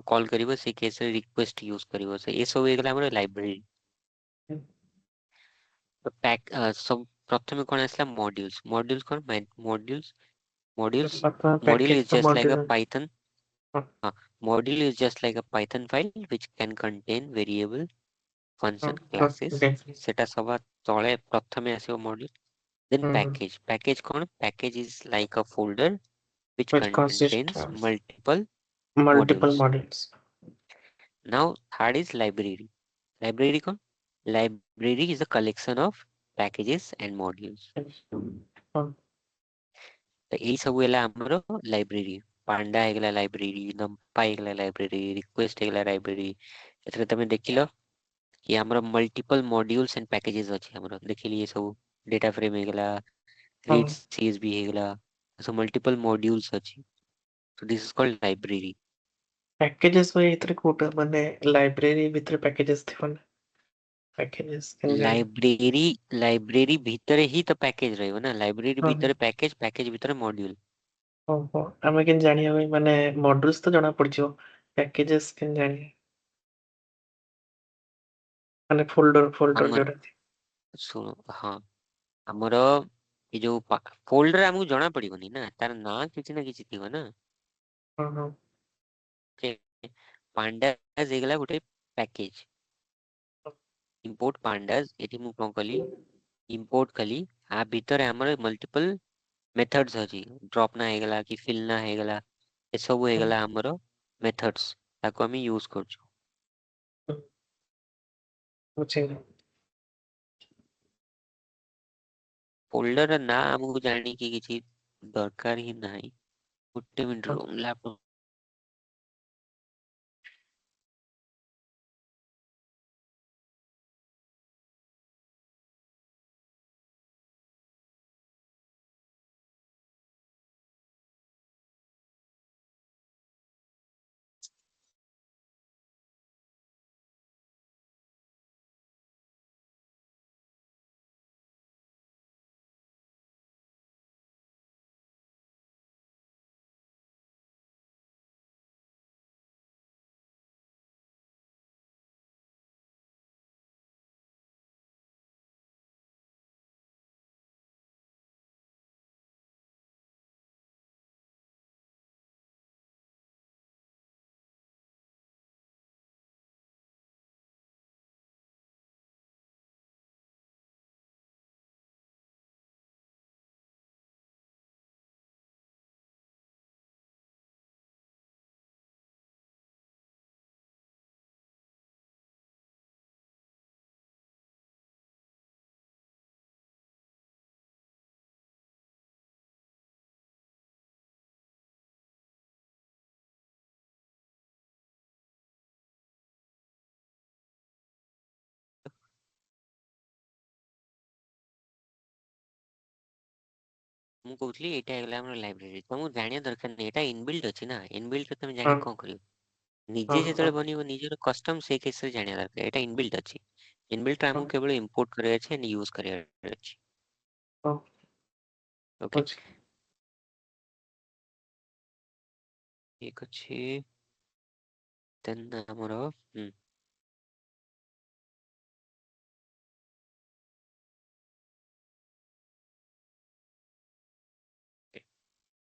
S1: କଲ୍ କରିବ ସେଇ କେସରେ ରିକ୍ୱେଷ୍ଟ ୟୁଜ କରିବ, ସେ ଏସବୁ ହେଇଗଲା ଆମର ଲାଇବ୍ରେରୀ।
S2: ହଁ।
S1: ସବୁ ପ୍ରଥମେ କଣ ଆସିଲା ମଡ୍ୟୁଲ୍ସ, ମଡ୍ୟୁଲ୍ସ କଣ ମଡ୍ୟୁଲ୍ସ, ମଡ୍ୟୁଲ୍ସ
S2: ବର୍ତ୍ତମାନ
S1: module
S2: ପ୍ୟାକେଜ
S1: is
S2: ତ
S1: just like a
S2: model.
S1: python module is just like a python file which can contain variable function classes, ସେଟା ସବା ତଳେ ପ୍ରଥମେ ଆସିବ module, then package କଣ, package is like a folder which
S2: which consists
S1: contains
S2: of
S1: multiple
S2: multiple
S1: modules.
S2: models.
S1: Now third is library, library कौन, library is a collection of packages and modules।
S2: ହଁ
S1: ତ ଏଇ ସବୁ ହେଲା ଆମର ଲାଇବ୍ରେରୀ, ପାଣ୍ଡା ହେଇଗଲା library, ନମ୍ପା ହେଇଗଲା ଲାଇବ୍ରେରୀ, ରିକ୍ୱେଷ୍ଟ ହେଇଗଲା ଲାଇବ୍ରେରୀ। ଏଥିରେ ତମେ ଦେଖିଲ କି ଆମର ମଲ୍ଟିପଲ ମଡ୍ୟୁଲ୍ସ ଆଣ୍ଡ ପ୍ୟାକେजेस ଅଛି, ଆମର ଦେଖିଲି ଏ ସବୁ ଡେଟା ଫ୍ରେମ ହେଇଗଲା,
S2: ହଁ
S1: ରିଡ୍ CSV ହେଇଗଲା, ସବୁ ମଲ୍ଟିପଲ ମଡ୍ୟୁଲ୍ସ ଅଛି, so this is called library।
S2: ପ୍ୟାକେଜେସ୍ ଭାଇ ଏଥିରେ କୋଉଟା ମାନେ ଲାଇବ୍ରେରୀ ଭିତରେ ପ୍ୟାକେଜେସ୍ ଥିବ ନା ପ୍ୟାକେଜେସ୍ କେମିତି ଜାଣିବି?
S1: ଲାଇବ୍ରେରୀ, ଲାଇବ୍ରେରୀ ଭିତରେ ହିଁ ତ ପ୍ୟାକେଜ ରହିବ ନା, ଲାଇବ୍ରେରୀ
S2: ହଁ
S1: ଭିତରେ ପ୍ୟାକେଜ, ପ୍ୟାକେଜ ଭିତରେ ମଡ୍ୟୁଲ।
S2: ଓହୋ ଆମେ କେମିତି ଜାଣିବା ଭାଇ ମାନେ ମଡେଲ୍ସ ତ ଜଣା ପଡିଯିବ ପ୍ୟାକେଜେସ୍ କେମିତି ଜାଣିବା ମାନେ ଫୋଲ୍ଡର
S1: ଆମର
S2: ଯୋଉଟା ଥିବ।
S1: ଶୁଣ ହଁ, ଆମର ଏ ଯୋଉ ଫୋଲ୍ଡର ଆମକୁ ଜଣା ପଡିବନି ନା, ତାର ନାଁ କିଛି ନା କିଛି ଥିବ ନା।
S2: ହଁ ହଁ
S1: ପାଣ୍ଡାଜ ହେଇଗଲା ଗୋଟେ ପ୍ୟାକେଜ, ଇମ୍ପୋର୍ଟ ପାଣ୍ଡାଜ, ଏଠି ମୁଁ କଣ କଲି ଇମ୍ପୋର୍ଟ କଲି, ଆ ଭିତରେ ଆମର ମଲ୍ଟିପଲ ମେଥଡ୍ସ ଅଛି, ଡ୍ରପ୍ ନା ହେଇଗଲା କି ଫିଲ୍ ନା ହେଇଗଲା, ଏସବୁ
S2: ହଁ,
S1: ହେଇଗଲା ଆମର ମେଥଡ୍ସ, ତାକୁ ଆମେ ୟୁଜ କରୁଛୁ।
S2: ହଁ, ବୁଝିଲି।
S1: ଫୋଲ୍ଡର ନାଁ ଆମକୁ ଜାଣିକି କିଛି ଦରକାର ହିଁ ନାହିଁ, ଗୋଟେ ମିନିଟ
S2: ହଁ।
S1: ରୁହ ଲ୍ୟାପଟପ୍ ମୁଁ କହୁଥିଲି ଏଇଟା ହେଇଗଲା ଆମର ଲାଇବ୍ରେରୀ। ତମକୁ ଜାଣିବା ଦରକାର ନାହିଁ, ଏଇଟା ଇନବିଲ୍ଡ ଅଛି ନା। ଇନବିଲ୍ଡ ତମେ
S2: ହଁ
S1: ଜାଣି କଣ କରିବ?
S2: ହଁ
S1: ନିଜେ
S2: ହଁ
S1: ଯେତେବେଳେ ବନିବ ନିଜର କଷ୍ଟମ, ସେଇ କେସରେ ଜାଣିବା ଦରକାର ଏଇଟା ଇନବିଲ୍ଡ ଅଛି। ଇନବିଲ୍ଡ
S2: ହଁ
S1: ଆମକୁ କେବଳ ଇମ୍ପୋର୍ଟ କରିବାର ଅଛି ଆଣ୍ଡ ୟୁଜ କରିବାର ଅଛି।
S2: ହଁ
S1: ଓକେ,
S2: ବୁଝି
S1: ଠିକ ଅଛି। ଦେନ୍ ଆମର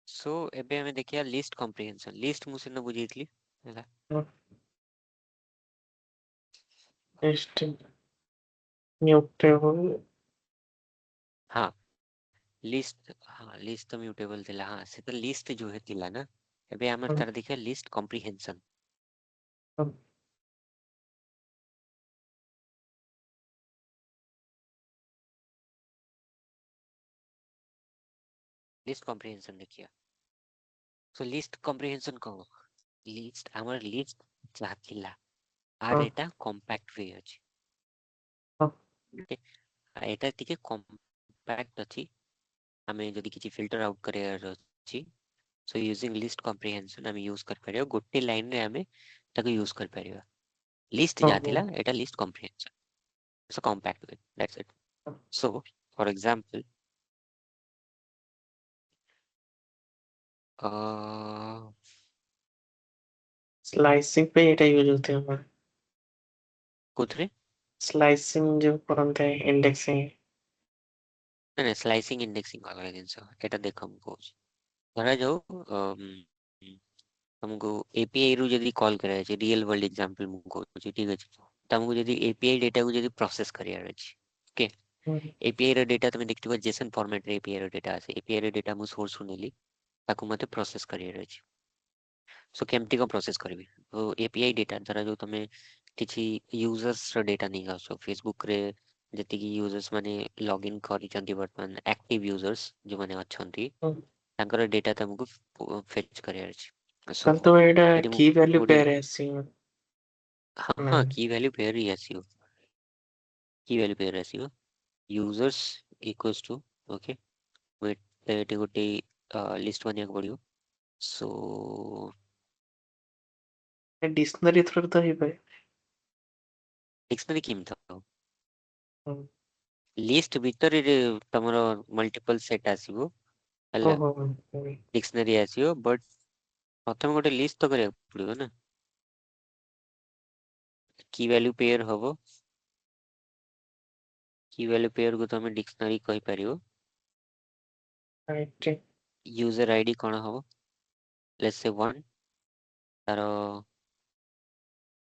S1: ସୋ ଏବେ ଆମେ ଦେଖିବା ଲିଷ୍ଟ କମ୍ପ୍ରିହେନ୍ସନ୍। ଲିଷ୍ଟ ମୁଁ ସେଦିନ ବୁଝେଇଥିଲି ହେଲା।
S2: ହଁ ନେକ୍ସଟ ମ୍ୟୁଟେବଲ
S1: हाँ, लिस्ट, हाँ लिस्ट तो म्यूटेबल थिला। हाँ से तो लिस्ट जो है थिला ना, एबे हमर
S2: ହଁ
S1: तार देखिए लिस्ट कॉम्प्रिहेंशन।
S2: ହଁ
S1: लिस्ट कॉम्प्रिहेंशन देखिए। सो लिस्ट कॉम्प्रिहेंशन कौन? लिस्ट हमर लिस्ट जा थिला आर
S2: ହଁ
S1: एटा कॉम्पैक्ट वे अछि।
S2: ହଁ
S1: ओके, एटा टिके कॉम्पैक्ट अछि। हमें जदि किछि फिल्टर आउट करियर अछि, सो यूजिंग लिस्ट कॉम्प्रिहेंशन हम यूज कर परियो। गोटे लाइन रे हमें ताको यूज कर परियो। लिस्ट
S2: ହଁ
S1: जा
S2: ହଁ
S1: थिला एटा list comprehension, so compact way, that's it. So, for example, uh,
S2: ସ୍ଲାଇସିଂ ପାଇଁ ଏଇଟା ୟୁଜ ହଉଥିବ ଆମର
S1: कोथरे
S2: ସ୍ଲାଇସିଂ ଯୋଉ କରନ୍ତି ଇଣ୍ଡେକ୍ସିଂ
S1: ना स्लाइसिंग इंडेक्सिंग अलग जिनस एटा देखो हम कोच धरा जाऊ हमको एपीआई रु जदी कॉल करे छै, रियल वर्ल्ड एग्जांपल मु कोच ठीक अछि। त हमको जदी एपीआई डेटा को जदी प्रोसेस करियार अछि, ओके, एपीआई रो डेटा तमे देखथिबो जेसन फॉर्मेट रे एपीआई रो डेटा আছে। एपीआई रो डेटा मु सोर्स रु नेली, ताको मते प्रोसेस करियार अछि। सो केमती को प्रोसेस करबी? तो एपीआई डेटा धरा जो तमे किछि यूजर्स रो डेटा नहीं आसो फेसबुक रे, जति कि यूजर्स माने लॉगिन करिचंती वर्तमान एक्टिव यूजर्स जो माने अछंती, तांकर डेटा तमको फेच करियार अछि। सो
S2: ତାହେଲେ ତ ଏଇଟା
S1: यदि
S2: କି ଭ୍ୟାଲ୍ୟୁ
S1: गोटे,
S2: ପେୟାର ଆସିବ
S1: हाँ
S2: ନା
S1: हाँ की वैल्यू पेयर ही आसीओ, की वैल्यू पेयर आसीओ users equals to, okay, wait एटी गोटे लिस्ट बनिया पड़ियो। सो
S2: ଡିକ୍ସନାରୀ ଥ୍ରୋରେ ତ ହେଇପାରେ
S1: डिक्शनरी केम था
S2: ହଁ
S1: लिस्ट भीतर तमरो मल्टीपल सेट आसीबो
S2: ହଁ
S1: हला,
S2: ହଁ ହଁ
S1: डिक्शनरी आसीबो, बट प्रथम गोटे लिस्ट तो करिया पड़ियो ना। की वैल्यू पेयर हबो, की वैल्यू पेयर को तमे डिक्शनरी कहि परियो।
S2: ରାଇଟ୍
S1: यूजर आईडी कोन हबो, लेट्स से 1, तारो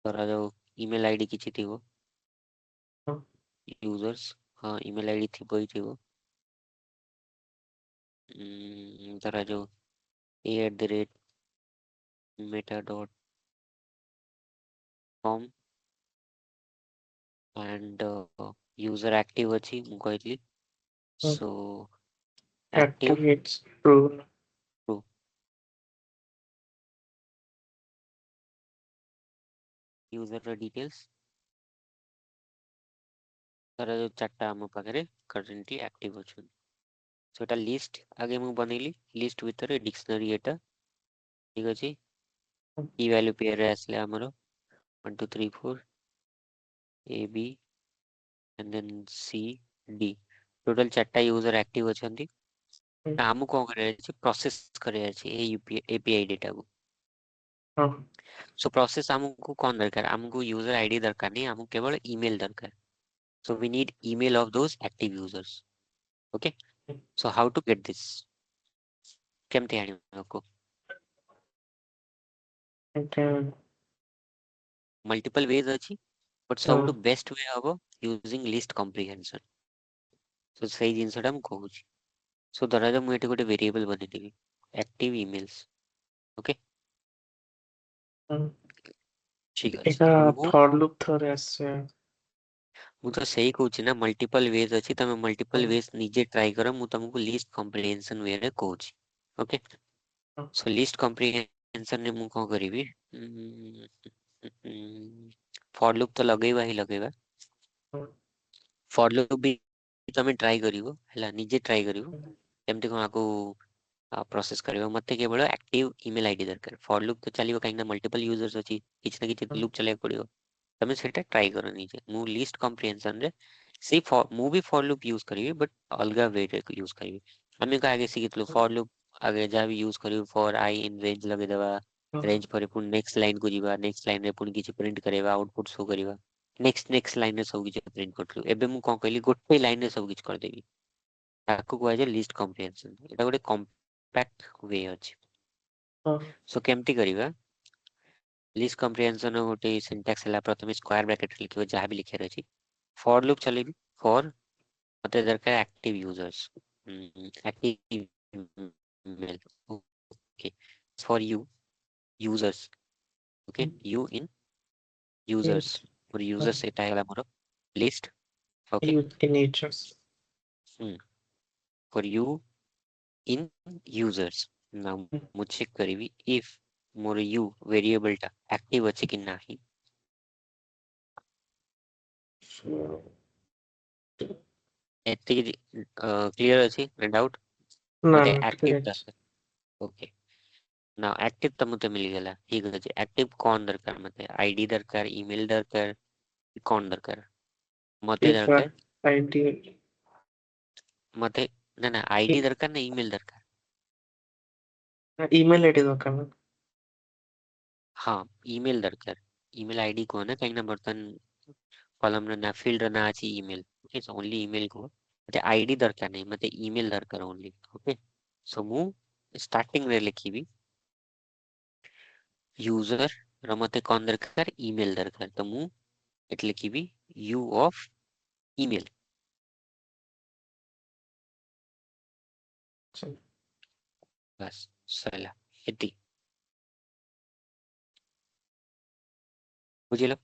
S1: तारा जो ईमेल आईडी किछि थिबो,
S2: ହଁ
S1: यूजर्स, हाँ ईमेल आईडी थिबो ही थिबो। तारा जो a@meta.com and user active अछि मु कहली। So active
S2: activates true
S1: true, user ର details तारा जो चारटा हम पाखरे currently active अछि। So एटा लिस्ट आगे मु बनेली, लिस्ट भितर डिक्शनरी एटा ठीक अछि। की वैल्यू पेयर रे आसले हमरो 1 2 3 4 A B and then C D, total चारटा यूजर एक्टिव अछंती। हमु कोन करे अछि, प्रोसेस करे अछि ए एपीआई डेटा को।
S2: ହଁ
S1: सो प्रोसेस हमको कौन दरकार, हमको यूजर आईडी दरकार नहीं, हमको केवल ईमेल दरकार। So we need email of those active users, okay. So how to get this, केमते आनिबो को?
S2: ଏଇଟା
S1: मल्टीपल वेज अछि, बट
S2: ହଁ
S1: सबटू बेस्ट वे हबो यूजिंग लिस्ट कॉम्प्रिहेंशन। सो सेही जिंसटा हम कहूची। सो धरा जा मु एठी गोटे वेरिएबल बनेଇ देबी एक्टिव ईमेल्स, ओके,
S2: ହଁ
S1: ठीक अछि।
S2: ଏଇଟା
S1: ମୁଁ
S2: ଫର ଲୁପ୍ ଥରେ ଆସିବ
S1: ମୁଁ ତ ସେଇ କହୁଛି ନା ମଲ୍ଟିପଲ ୱେଜ୍ ଅଛି, ତମେ
S2: ହଁ
S1: ମଲ୍ଟିପଲ ୱେଜ୍ ନିଜେ ଟ୍ରାଏ କର, ମୁଁ ତମକୁ लिस्ट कॉम्प्रिहेंशन वे ରେ କହୁଛି, ओके।
S2: ହଁ
S1: सो लिस्ट कॉम्प्रिहेंशन ରେ ମୁଁ କଣ କରିବି, फॉर लूप तो लगेଇବା ହିଁ लगेଇବା।
S2: ହଁ
S1: फॉर लूप भी ତମେ ଟ୍ରାଏ କରିବ ହେଲା, ନିଜେ ଟ୍ରାଏ କରିବ। केमती कोन आकु प्रोसेस करबा मते केवल एक्टिव ईमेल आईडी दरकार फॉर लूप तो चलिबो काहे ना मल्टीपल यूजर्स अछि किछ ना किछ लूप चलाय पड़ियो तमे सेटा ट्राई करो निजे मु लिस्ट कॉम्प्रिहेंशन रे सी फॉर मु भी फॉर लूप यूज करिवे बट अलगा वे रे यूज करिवे हमें का आगे सिखितलो फॉर लूप आगे जा भी यूज करियो फॉर आई इन रेंज लगे देबा रेंज पर पुन नेक्स्ट लाइन को जीवा नेक्स्ट लाइन रे पुन किछ प्रिंट करेबा आउटपुट शो करिवा नेक्स्ट लाइन रे सब किछ प्रिंट करथलो एबे मु कोन कहली गोटे लाइन रे सब किछ कर देबी ताको कुआ जे लिस्ट कॉम्प्रिहेंशन एटा गोटे कॉम्पैक्ट वे अछि सो केमती करिवा लिस्ट कॉम्प्रिहेंशन गोटे सिंटैक्स हला प्रथमे स्क्वायर ब्रैकेट लिखिबो जहा भी लिखे अछि फॉर लूप चलेबी फॉर मते दरकार active users active email okay for you users okay you in users for users eta hela moro list okay
S2: natures
S1: for you in users now mu check karibi if मोर you variable टा active अछि कि नाही एति clear अछि doubt
S2: ना
S1: मते
S2: ठीक
S1: एक्टिव
S2: अछि
S1: दरकार ओके ना एक्टिव त मते मिल गेला ठीक अछि एक्टिव कोन दरकार मते आईडी दरकार ईमेल दरकार कोन दरकार मते
S2: इफ
S1: दरकार
S2: आईडी
S1: मते ना ना आईडी दरकार ना ईमेल दरकार
S2: ईमेल आईडी दरकार ना
S1: हाँ ईमेल दरकार ईमेल आईडी को ना कहीं ना बर्तन कॉलम ना फील्ड ना अछि email okay so only email को मते आईडी दरकार नहीं मते ईमेल दरकार ओनली ओके सो मु स्टार्टिंग रे लिखिबी यूजर र मते कोन दरकार ईमेल दरकार तो मु एट लिखिबी यू ऑफ ईमेल बस सला एति बुझिलो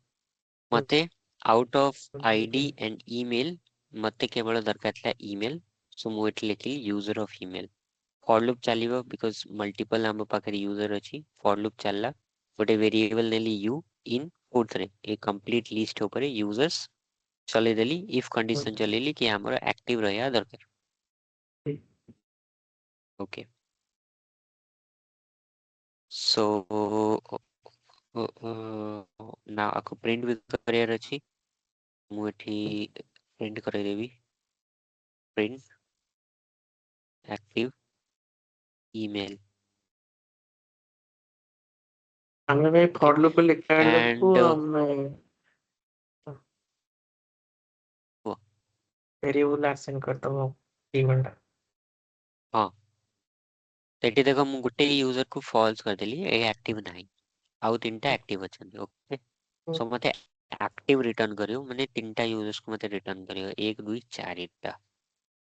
S1: मते out of ID and email मते केवल दरकार था ईमेल सो मु एट लिखली user of email for loop चलिबो बिकॉज़ मल्टीपल हम पाखरे यूजर अछि फॉर लूप चलला गोटे वेरिएबल नेली यू इन पुट रे ए कंप्लीट लिस्ट ऊपर यूजर्स चले देली इफ कंडीशन चलेली कि हमर एक्टिव रहया दरकार ओके सो ना आको प्रिंट भी करियर अछि मु एठी प्रिंट करे देबी प्रिंट एक्टिव ईमेल
S2: हमें भाई
S1: ओके
S2: फॉर लूप लिखा है
S1: एंड
S2: हमें वेरिएबल असाइन करता हूँ ईमेल
S1: हाँ तेटी देखो मु गुटे यूजर को फॉल्स कर देली ए एक्टिव नाही आउ तीनटा एक्टिव अछन ओके सो मते एक्टिव रिटर्न करियो माने तीनटा यूजर्स को मते रिटर्न करियो 1 2 4 टा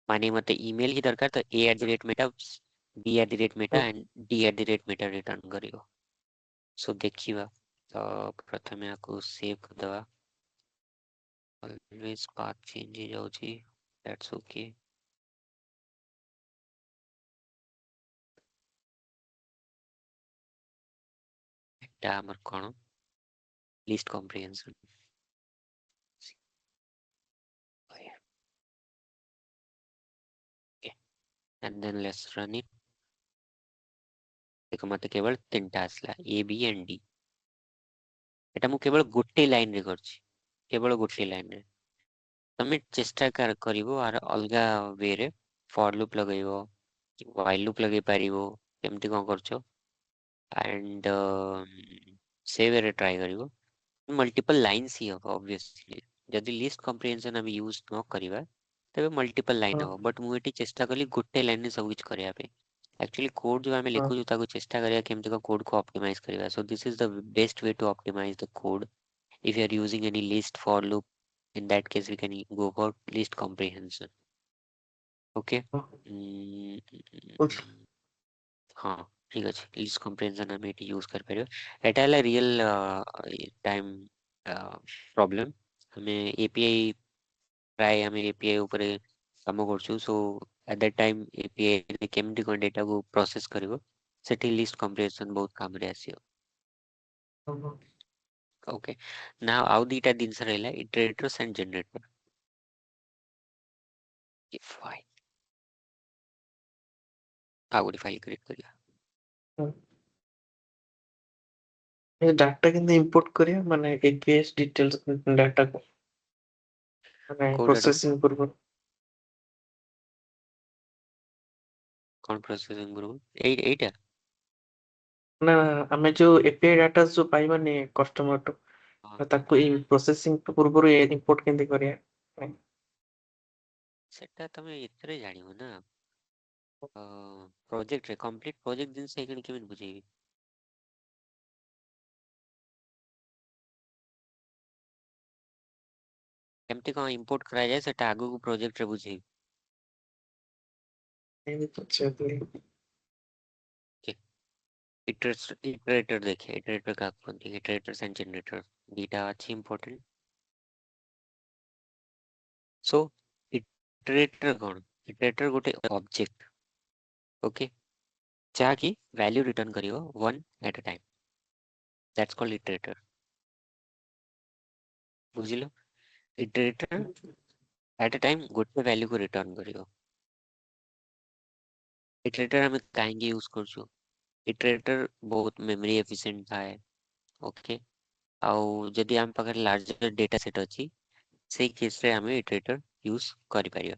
S1: माने मते ईमेल ही दरकार तो a@meta b@meta and d@meta return करियो सो देखिबा तो प्रथमे आको सेव कर दवा ऑलवेज पाथ चेंज हो जाउची दैट्स ओके एटा हमर कोन list comprehension and then let's run it देखो मते केवल तीनटा आसला ए बी एंड डी एटा मु केवल गोटे लाइन रे करछि केवल गोटे लाइन रे तमे चेष्टा करिवो आर अलगा वे रे फॉर लूप लगैबो व्हाइल लूप लगै पारिबो केमती कोन करछो एंड सेव रे ट्राई करिवो मल्टीपल लाइन्स ही हो ऑब्वियसली जदि लिस्ट कॉम्प्रिहेंशन हम यूज न करिवा तबे मल्टीपल लाइन हो बट मु एटी चेष्टा कली गोटे लाइन रे सब किछ करिया पे एक्चुअली कोड जो हमें लिखु जो ताको चेष्टा करिया केमती को कोड को ऑप्टिमाइज करिवा so this is the best way to optimise the code if you are using any list for loop in that case we can go for list comprehension okay हाँ ठीक अछि लिस्ट comprehension हम eighty use कर परियो एटा हला real time problem हमें API प्राय हमें एपीआई ऊपर काम करछु सो एट दैट टाइम एपीआई ने केमती कोन डेटा को प्रोसेस करिवो सेठी लिस्ट comprehension बहुत काम रे आसियो okay now ଆଉ ଦିଟା ଜିନିଷ ରହିଲା iterators and generator if I ଆଉ ଗୋଟେ ଫାଇଲ କ୍ରିଏଟ କରିବା।
S2: ଏ ଡାଟା କେମିତି ଇମ୍ପୋର୍ଟ କରିବା ମାନେ APIs ଡିଟେଲ୍ସ ଡାଟାକୁ ମାନେ
S1: କୋଉ ଡାଟାକୁ
S2: ପ୍ରୋସେସିଂ ପୂର୍ବରୁ
S1: କଣ ପ୍ରୋସେସିଂ ପୂର୍ବରୁ ଏଇଟା
S2: ନା ଆମେ ଯୋଉ API ଡାଟା ଯୋଉ ପାଇବାନି କଷ୍ଟମରଠୁ
S1: ହଁ,
S2: ତାକୁ ପ୍ରୋସେସିଂ ପୂର୍ବରୁ ଇମ୍ପୋର୍ଟ କେମିତି କରିବା?
S1: ସେଟା ତମେ ଏଥିରେ ଜାଣିବ ନା ପ୍ରୋଜେକ୍ଟରେ କମ୍ପ୍ଲିଟ ପ୍ରୋଜେକ୍ଟ ଜିନିଷ ଏଇখানে କେମିତି ବୁଝେଇବି? କେମିତି କଣ ଇମ୍ପୋର୍ଟ କରାଯାଏ ସେଟା ଆଗକୁ ପ୍ରୋଜେକ୍ଟରେ ବୁଝେଇବି।
S2: ଏମିତି ପଚାରୁଥିଲି।
S1: इटरेटर देखे इटरेटर का इटरेटर्स एंड जनरेटर दीटा अच्छी इंपॉर्टेंट सो इटरेटर कौन इटरेटर गोटे ऑब्जेक्ट ओके जहाँकि वैल्यू रिटर्न करियो one at a time that's called iterator बुझिलो इटरेटर एट अ टाइम गोटे वैल्यू को रिटर्न करियो इटरेटर हमें काहेंगे यूज करछु इटरेटर बहुत मेमोरी एफिशिएंट थाए ओके आउ जदि हम पाखरे लार्जर डेटा सेट अछि सेही केस रे हमें इटरेटर यूज करि परियो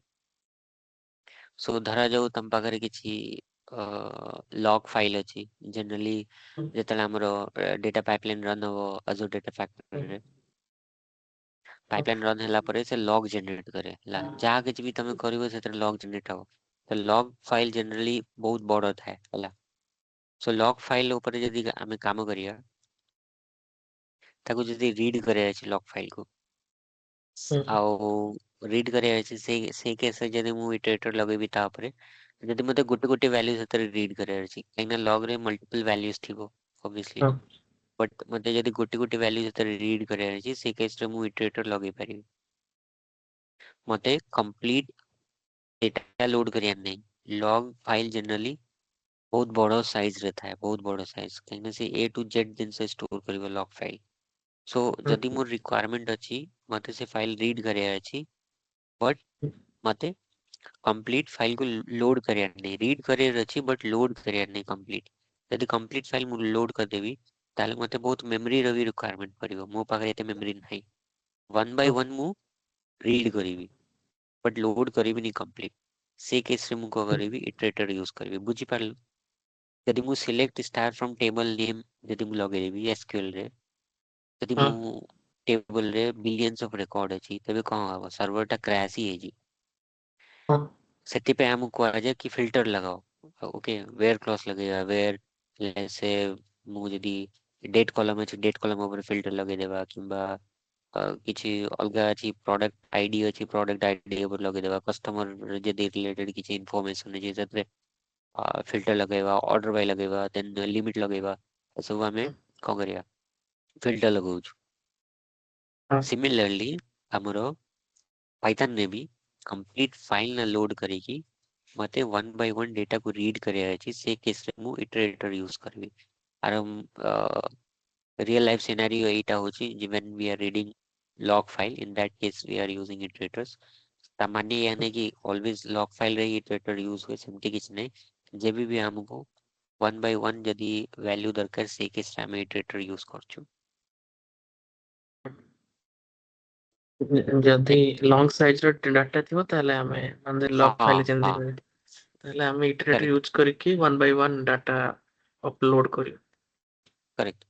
S1: सो धरा जाऊ तम पाखरे किछि लॉग फाइल अछि जनरली जेतले हमरो डेटा पाइपलाइन रन हो अजूर डेटा फैक्टरी रे पाइपलाइन रन होला परे से लॉग जनरेट करे ला जहाँ किछि भी तमे करिवो सेतरे लॉग जनरेट हो तो लॉग फाइल जनरली बहुत बड़ थाए हला सो लॉग फाइल ऊपर जदि हमें काम करिया ताको जदि रीड करे अछि लॉग फाइल को ଆଉ ରିଡ୍ କରିବାର ଅଛି ସେଇ କେସରେ ଯଦି ମୁଁ ଇଟରେଟର ଲଗେଇବି ତାପରେ ଯଦି ମତେ ଗୋଟେ ଭ୍ୟାଲ୍ୟୁ ସେଥିରେ ରିଡ୍ କରିବାର ଅଛି କାହିଁକିନା ଲଗ୍ରେ ମଲ୍ଟିପଲ ଭ୍ୟାଲ୍ୟୁଜ ଥିବ ଅବଭିୟସଲି ବଟ୍ ମତେ ଯଦି ଗୋଟେ ଭ୍ୟାଲ୍ୟୁ ସେଥିରେ ରିଡ୍ କରିବାର ଅଛି ସେଇ କେସରେ ମୁଁ ଇଟରେଟର ଲଗେଇ ପାରିବି ମତେ କମ୍ପ୍ଲିଟ ଡେଟା ଲୋଡ୍ କରିବାର ନାହିଁ ଲଗ୍ ଫାଇଲ୍ ଜେନେରାଲି ବହୁତ ବଡ଼ ସାଇଜରେ ଥାଏ ବହୁତ ବଡ଼ ସାଇଜ କାହିଁକିନା ସେ A to Z ଜିନିଷ ଷ୍ଟୋର କରିବ ଲଗ୍ ଫାଇଲ୍ सो जदि मोर रिक्वायरमेंट अच्छी मते से फाइल रीड कराया अच्छी बट मते कंप्लीट फाइल को लोड कराया नहीं रीड कराया अच्छी बट लोड कराया नहीं कंप्लीट यदि कंप्लीट फाइल मु लोड कर देबी ताले मते बहुत मेमोरी रो भी रिक्वायरमेंट पड़िबो मो पाखरे एते मेमोरी नहीं वन बाय वन मु रीड करिवि बट लोड करिवि नहीं कंप्लीट से केस रे मु को करिवि इटरेटर यूज करिवि बुझी पारलो यदि मु select star from table name यदि मु लगे देबी एसक्यूएल रे यदि मु टेबल रे बिलियंस ऑफ रिकॉर्ड अछि तबे कौन हबो सर्वर टा क्रैश ही हेजी सेति पे हम कुआ जे कि फिल्टर लगाओ ओके वेयर क्लॉज लगेगा वेयर से मु जदि डेट कॉलम अछि डेट कॉलम ऊपर फिल्टर लगे देबा किंबा किछि अलगा अछि प्रोडक्ट आईडी अछि प्रोडक्ट आईडी ऊपर लगे देबा कस्टमर जदि रिलेटेड किछि इन्फॉर्मेशन अछि जतरे फिल्टर लगेबा ऑर्डर बाय लगेबा देन लिमिट लगेबा सब हमें कौन करिया फिल्टर लगाउछु सिमिलरली हमरो पाइथन में भी कंप्लीट फाइल ना लोड करेगी मते वन बाय वन डेटा को रीड करे अछि से केस रे मु इटरेटर यूज करबी आर रियल लाइफ सिनेरियो एटा होची when we are reading log file in that case we are using iterators सामान्य यानी कि ऑलवेज log file रे इटरेटर यूज होय सेमति किछ नै जेबी भी हमको वन बाय वन जदी वैल्यू दरकार से केस रे हम इटरेटर यूज करछु
S2: ଯଦି ଲଙ୍ଗ ସାଇଜ ର ଡାଟା ଥିବ ତାହେଲେ ଆମେ ମାନେ ଲଗ
S1: हाँ
S2: ଫାଇଲ ଯେମିତି
S1: हाँ
S2: ତାହେଲେ ଆମେ ଇଟରେଟର
S1: करेक्ट
S2: ୟୁଜ କରିକି one by one data upload କରିବୁ
S1: करेक्ट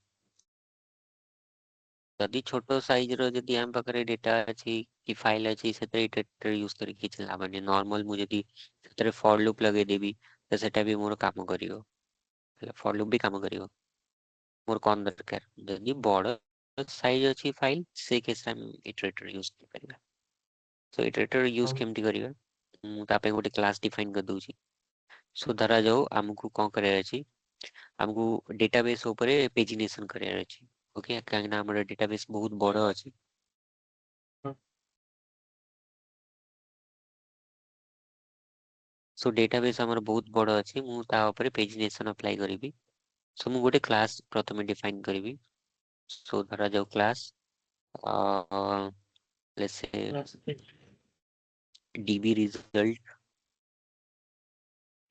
S1: जदि छोटो साइज रो जदि हम पाखरे डेटा अछि कि फाइल अछि सेते इटरेटर यूज करी किछ लाभनी नॉर्मल मु जदि सेते फॉर लूप लगे देबी त सेटा भी मोर काम करियो फॉर लूप भी काम करियो मोर कोन दरकार जदि बड़ साइज अछि फाइल से केस हम इटरेटर यूज करिबा सो इटरेटर यूज केमति करिबा मु तापे गोटे क्लास डिफाइन कर दउची सो धरा जाऊ हमकु कोन करे अछि हमकु डेटाबेस ऊपर पेजिनेशन करे अछि ओके काहे ना हमर डेटाबेस बहुत बड़ अछि सो डेटाबेस हमर बहुत बड़ अछि मु ता ऊपर पेजिनेशन अप्लाई करिवि सो मु गोटे क्लास प्रथमे डिफाइन करिवि सो धरा जाऊ class let's say db result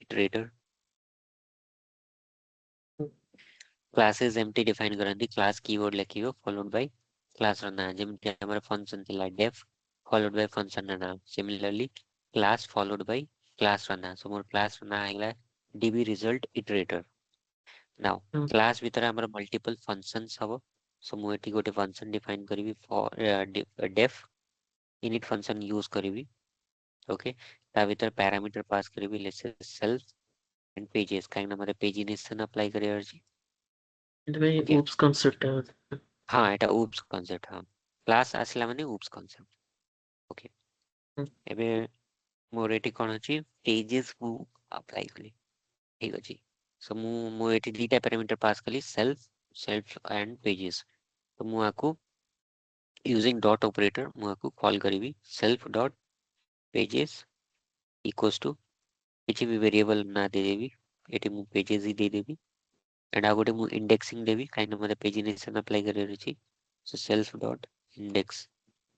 S1: iterator classes एमटी डिफाइन करंती क्लास कीवर्ड लिखियो फॉलोड बाय क्लास रो ना जेमति हमर फंक्शन थिला डेफ फॉलोड बाय फंक्शन ना similarly class followed by class रो ना सो मोर क्लास रो ना आइला db result iterator now class भीतर हमर मल्टीपल फंक्शंस हबो सो मु एटी गोटे फंक्शन डिफाइन करबी for def init function use करबी ओके ता भीतर पैरामीटर पास करबी let's say self and pages काइन हमर पेजिनेशन अप्लाई करियर छी
S2: एंड भाई
S1: ओके
S2: oops concept है
S1: हाँ এটা oops concept हाँ क्लास आसला माने oops concept ओके एबे मोर एटी कोन अछि पेजेस मु अप्लाई कली ठीक अछि सो मु एटी दीटा पैरामीटर पास कली सेल्फ एंड पेजेस तो मु आकु यूजिंग डॉट ऑपरेटर मु आकु कॉल करबी self dot pages equals to किछि भी वेरिएबल ना दे देबी एटी मु pages he they Devi and आ गोटे मु इंडेक्सिंग देबी काइन हमर पेजिनेशन अप्लाई करियर अछि so self dot index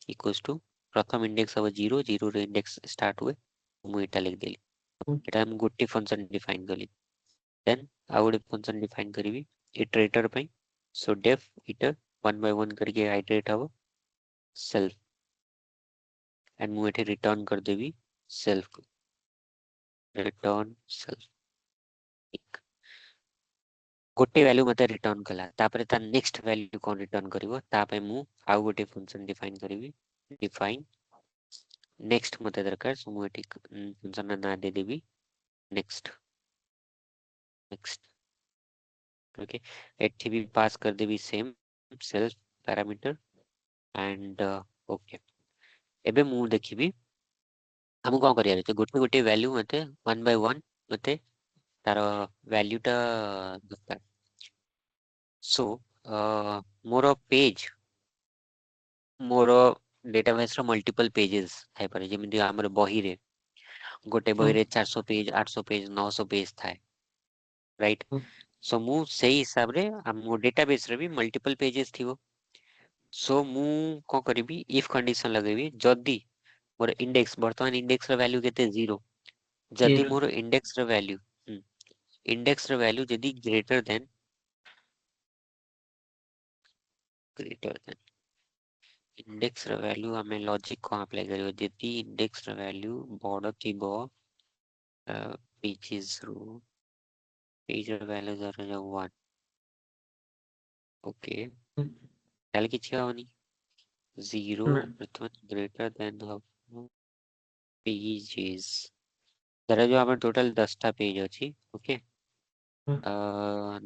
S1: equals to प्रथम इंडेक्स अब 0 0 रे इंडेक्स स्टार्ट हुए मु एटा लिख देली एटा हम गोटे फंक्शन डिफाइन कली देन आ गोटे फंक्शन डिफाइन करबी इटरेटर पे सो डेफ इटर 1 बाय 1 करके आइटरेट हबो सेल्फ एंड मु एठी रिटर्न कर देबी सेल्फ रिटर्न सेल्फ गोटे वैल्यू मते रिटर्न कला तापरे ता नेक्स्ट वैल्यू कोन रिटर्न करिवो ता पे मु आ गोटे फंक्शन डिफाइन करबी डिफाइन नेक्स्ट मते दरकार सो मु एठी फंक्शन ना दे देबी नेक्स्ट नेक्स्ट ओके एठी भी पास कर देबी same self parameter and okay एबे मु देखिबी हम कोन करिया रे गोटे गोटे वैल्यू मते 1 बाय 1 मते तार वैल्यू टा दरकार सो मोर पेज मोर डेटाबेस रो मल्टीपल पेजेस थाई पारे जेमिति हमर बही रे गोटे बही रे 400 पेज 800 पेज 900 पेज थाए राइट सो मु सेही हिसाब रे मो डेटाबेस रे भी मल्टीपल पेजेस थिबो सो मु को करबी इफ कंडीशन लगेबी जदी मोर इंडेक्स वर्तमान इंडेक्स रो वैल्यू केते 0 जदी
S2: zero
S1: मोर इंडेक्स रो वैल्यू इंडेक्स रो वैल्यू जदी ग्रेटर देन इंडेक्स रो वैल्यू हमें लॉजिक को अप्लाई करियो जदी इंडेक्स रो वैल्यू बड़ थिबो पेजेस रो पेज रो वैल्यू धर जो 1 ओके ताले किछि होनी 0 प्रथम ग्रेटर देन पेजेस धर जो हमर टोटल 10 टा पेज अछि ओके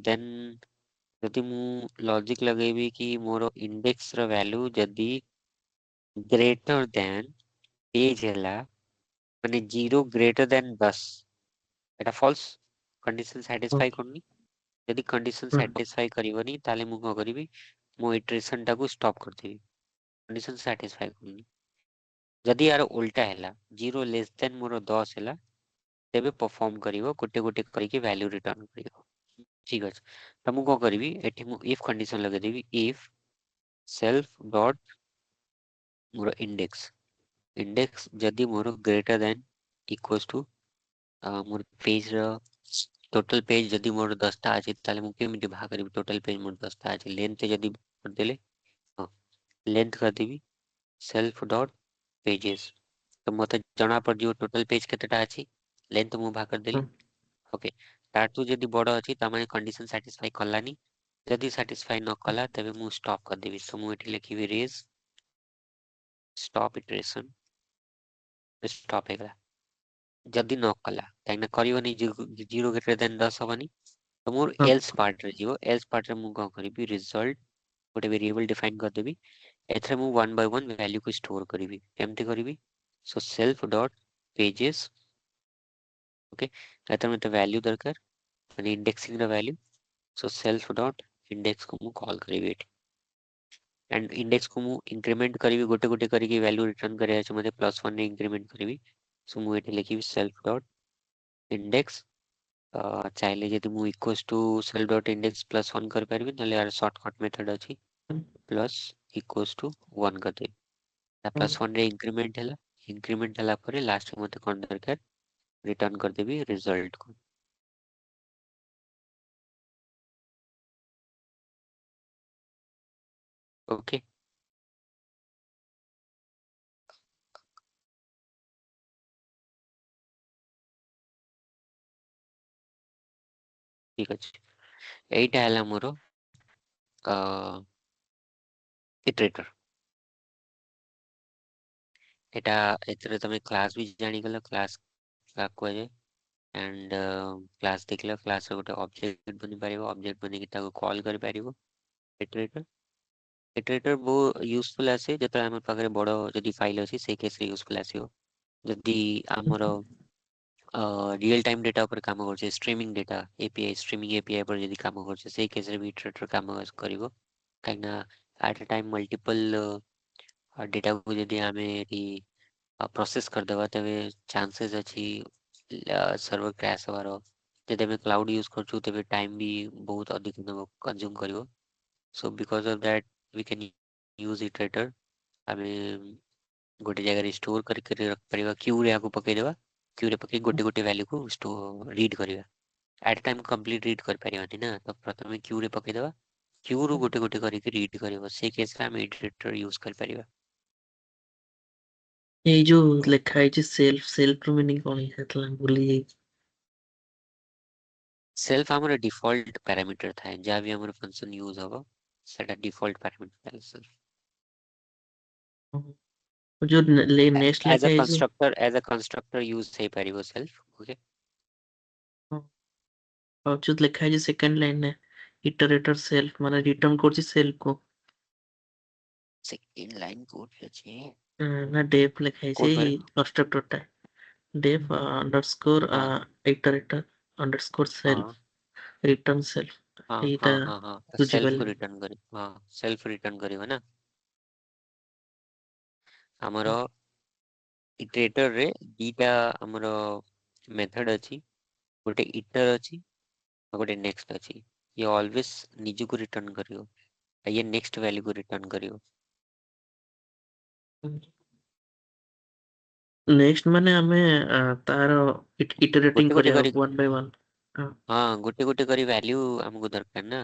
S1: देन जदि मु लॉजिक लगेबी कि मोर इंडेक्स रो वैल्यू जदि ग्रेटर देन पेज हैला माने 0 ग्रेटर देन 10 एटा फॉल्स कंडीशन सैटिस्फाई करनी यदि कंडीशन सैटिस्फाई करिवनी ताले मु को करिवि मो इटरेशन टा को स्टॉप कर देबी कंडीशन सैटिस्फाई करनी जदि यार उल्टा हैला 0 लेस देन मोर 10 हैला तेबे परफॉर्म करिवो गोटे गोटे करके वैल्यू रिटर्न करिवो ठीक अछि त मु को करिवि एठी मु इफ कंडीशन लगे देबी इफ सेल्फ डॉट मोर इंडेक्स जदि मोर ग्रेटर देन इक्वल्स टू मोर पेज रो टोटल पेज जदि मोर 10 टा अछि ताले मु केमिति भा करिवि टोटल पेज मोर 10 टा अछि लेंथ जदि कर देले लेंथ कर देबी सेल्फ डॉट पेजेस तो मते जणा पड़ जिवो टोटल पेज केतेटा अछि लेंथ मु भा कर देली ओके तारटू जदि बड़ अछि त माने कंडीशन सैटिस्फाई कलानी जदि सैटिस्फाई न कला तबे मु स्टॉप कर देबी सो मु एठी लिखिबी रेज स्टॉप इटरेशन स्टॉप हेगला जदि न कला काइना करिवनी 0 ग्रेटर देन 10 हबनी तो मोर एल्स पार्ट रे जिवो एल्स पार्ट रे मु को करिवि रिजल्ट गोटे वेरिएबल डिफाइन कर देबी एथरे मु 1 बाय 1 वैल्यू को स्टोर करिवि केमति करिवि so self dot pages okay एथरे मते वैल्यू दरकार माने indexing the value so self dot index को मु कॉल करिवि एंड इंडेक्स को मु इंक्रीमेंट करिवि गोटे गोटे करके वैल्यू रिटर्न करे अछि मते +1 ने इंक्रीमेंट करिवि सो मु एठी लिखिवि सेल्फ डॉट इंडेक्स चाहिले जदि मु equals to self dot index +1 कर परबि नले यार शॉर्टकट मेथड अछि प्लस इक्वल्स टू 1 कर दे +1 रे इंक्रीमेंट हला परे लास्ट में मते कोन दरकार रिटर्न कर देबी रिजल्ट को ओके ठीक ଅଛି ଏଇଟା ହେଲା ମୋର ଇଟରେଟର এটা ଏଥିରେ ତମେ କ୍ଲାସ୍ ବି ଜାଣିଗଲ କ୍ଲାସ୍ କାକୁ କୁହାଯାଏ एंड क्लास ଦେଖିଲ କ୍ଲାସର ଗୋଟେ ଅବଜେକ୍ଟ ବନିପାରିବ ଅବଜେକ୍ଟ ବନେଇକି ତାକୁ କଲ୍ କରିପାରିବ ଇଟରେଟର ଇଟରେଟର ବହୁତ ୟୁଜଫୁଲ ଆସେ ଯେତେବେଳେ ଆମ ପାଖରେ ବଡ଼ ଯଦି ଫାଇଲ ଅଛି ସେଇ କେସରେ ୟୁଜଫୁଲ ଆସିବ ଯଦି ଆମର रियल टाइम डेटा ଉପରେ କାମ କରୁଛେ streaming data API streaming API ଉପରେ ଯଦି କାମ କରୁଛେ ସେଇ କେସରେ ବି ଇଟରେଟର କାମ କରିବ କାହିଁକିନା ଆଟ୍ ଏ ଟାଇମ୍ ମଲ୍ଟିପଲ ଡେଟାକୁ ଯଦି ଆମେ ଏଠି ପ୍ରୋସେସ୍ କରିଦେବା ତେବେ ଚାନ୍ସେସ୍ ଅଛି ସର୍ଭର କ୍ରାସ୍ ହେବାର ଯଦି ଆମେ କ୍ଲାଉଡ୍ ୟୁଜ୍ କରୁଛୁ ତେବେ ଟାଇମ୍ ବି ବହୁତ ଅଧିକ ନେବ କନଜ୍ୟୁମ୍ କରିବ so because of that we can use iterator ଆମେ ଗୋଟେ ଜାଗାରେ ଷ୍ଟୋର କରିକି ରଖିପାରିବା କ୍ୟୁରେ ଏହାକୁ ପକେଇଦେବା କ୍ୟୁରେ ପକେଇ ଗୋଟେ ଗୋଟେ ଭ୍ୟାଲ୍ୟୁକୁ ରିଡ୍ କରିବା ଆଟ୍ ଟାଇମ୍ କମ୍ପ୍ଲିଟ୍ ରିଡ୍ କରିପାରିବାନି ନା ତ ପ୍ରଥମେ କ୍ୟୁରେ ପକେଇଦେବା କ୍ୟୁରୁ ଗୋଟେ ଗୋଟେ କରିକି ରିଡ୍ କରିବ ସେଇ କେସରେ ଆମେ ଇଟରେଟର ୟୁଜ୍ କରିପାରିବା
S2: ଏଇ ଯୋଉ ଲେଖା ହେଇଛି ସେଲ୍ଫ ର ମିନିଂ କଣ ହେଇଥିଲା ଭୁଲି ଯାଇଛି
S1: ସେଲ୍ଫ ଆମର ଡିଫଲ୍ଟ ପ୍ୟାରାମିଟର ଥାଏ ଯାହା ବି ଆମର ଫଙ୍କସନ୍ ୟୁଜ୍ ହବ ସେଟା ଡିଫଲ୍ଟ ପ୍ୟାରାମିଟର ଥାଏ ସେଲ୍ଫ
S2: ଯୋଉ ନେକ୍ସଟ
S1: as
S2: ଲେଖା
S1: a
S2: ହେଇଛି
S1: constructor as a constructor use ହେଇପାରିବ self okay
S2: ଆଉ ଯୋଉ ଲେଖା ହେଇଛି ସେକେଣ୍ଡ ଲାଇନରେ ଇଟରେଟର ସେଲ୍ଫ ମାନେ ରିଟର୍ନ କରୁଛି ସେଲ୍ଫ କୁ
S1: second line କୋଉଠି ଅଛି
S2: ନା ଡେଫ୍ ଲେଖା ହେଇଛି
S1: କୋଉଠି
S2: ଏଇ
S1: ମାନେ
S2: କନଷ୍ଟ୍ରକ୍ଟର ଟା ଡେଫ୍ ଅଣ୍ଡରସ୍କୋର
S1: ହଁ
S2: ଇଟରେଟର ଅଣ୍ଡରସ୍କୋର
S1: ହଁ
S2: ସେଲ୍ଫ ରିଟର୍ନ ସେଲ୍ଫ
S1: ହଁ ହଁ
S2: ଏଇଟା
S1: ହଁ ହଁ ସେଲ୍ଫ କୁ
S2: ବୁଝିପାରିଲି
S1: ରିଟର୍ନ କରି ହଁ ସେଲ୍ଫ ରିଟର୍ନ କରିବ ନା ଆମର ଇଟରେଟର ରେ ଦିଟା ଆମର ମେଥଡ ଅଛି ଗୋଟେ ଇଟର ଅଛି ଆଉ ଗୋଟେ ନେକ୍ସଟ ଅଛି ଇଏ ଅଲୱେଜ ନିଜକୁ ରିଟର୍ନ କରିବ ଇଏ ନେକ୍ସଟ ଭ୍ୟାଲ୍ୟୁକୁ ରିଟର୍ନ କରିବ
S2: ନେକ୍ସଟ ମାନେ ଆମେ ତାର ଇଟରେଟିଂ
S1: ଗୋଟେ ଗୋଟେ
S2: କରିବା
S1: କରି
S2: ୱାନ୍ ବାଇ ୱାନ୍
S1: ହଁ ଗୋଟେ ଗୋଟେ କରି ଭ୍ୟାଲ୍ୟୁ ଆମକୁ ଦରକାର ନା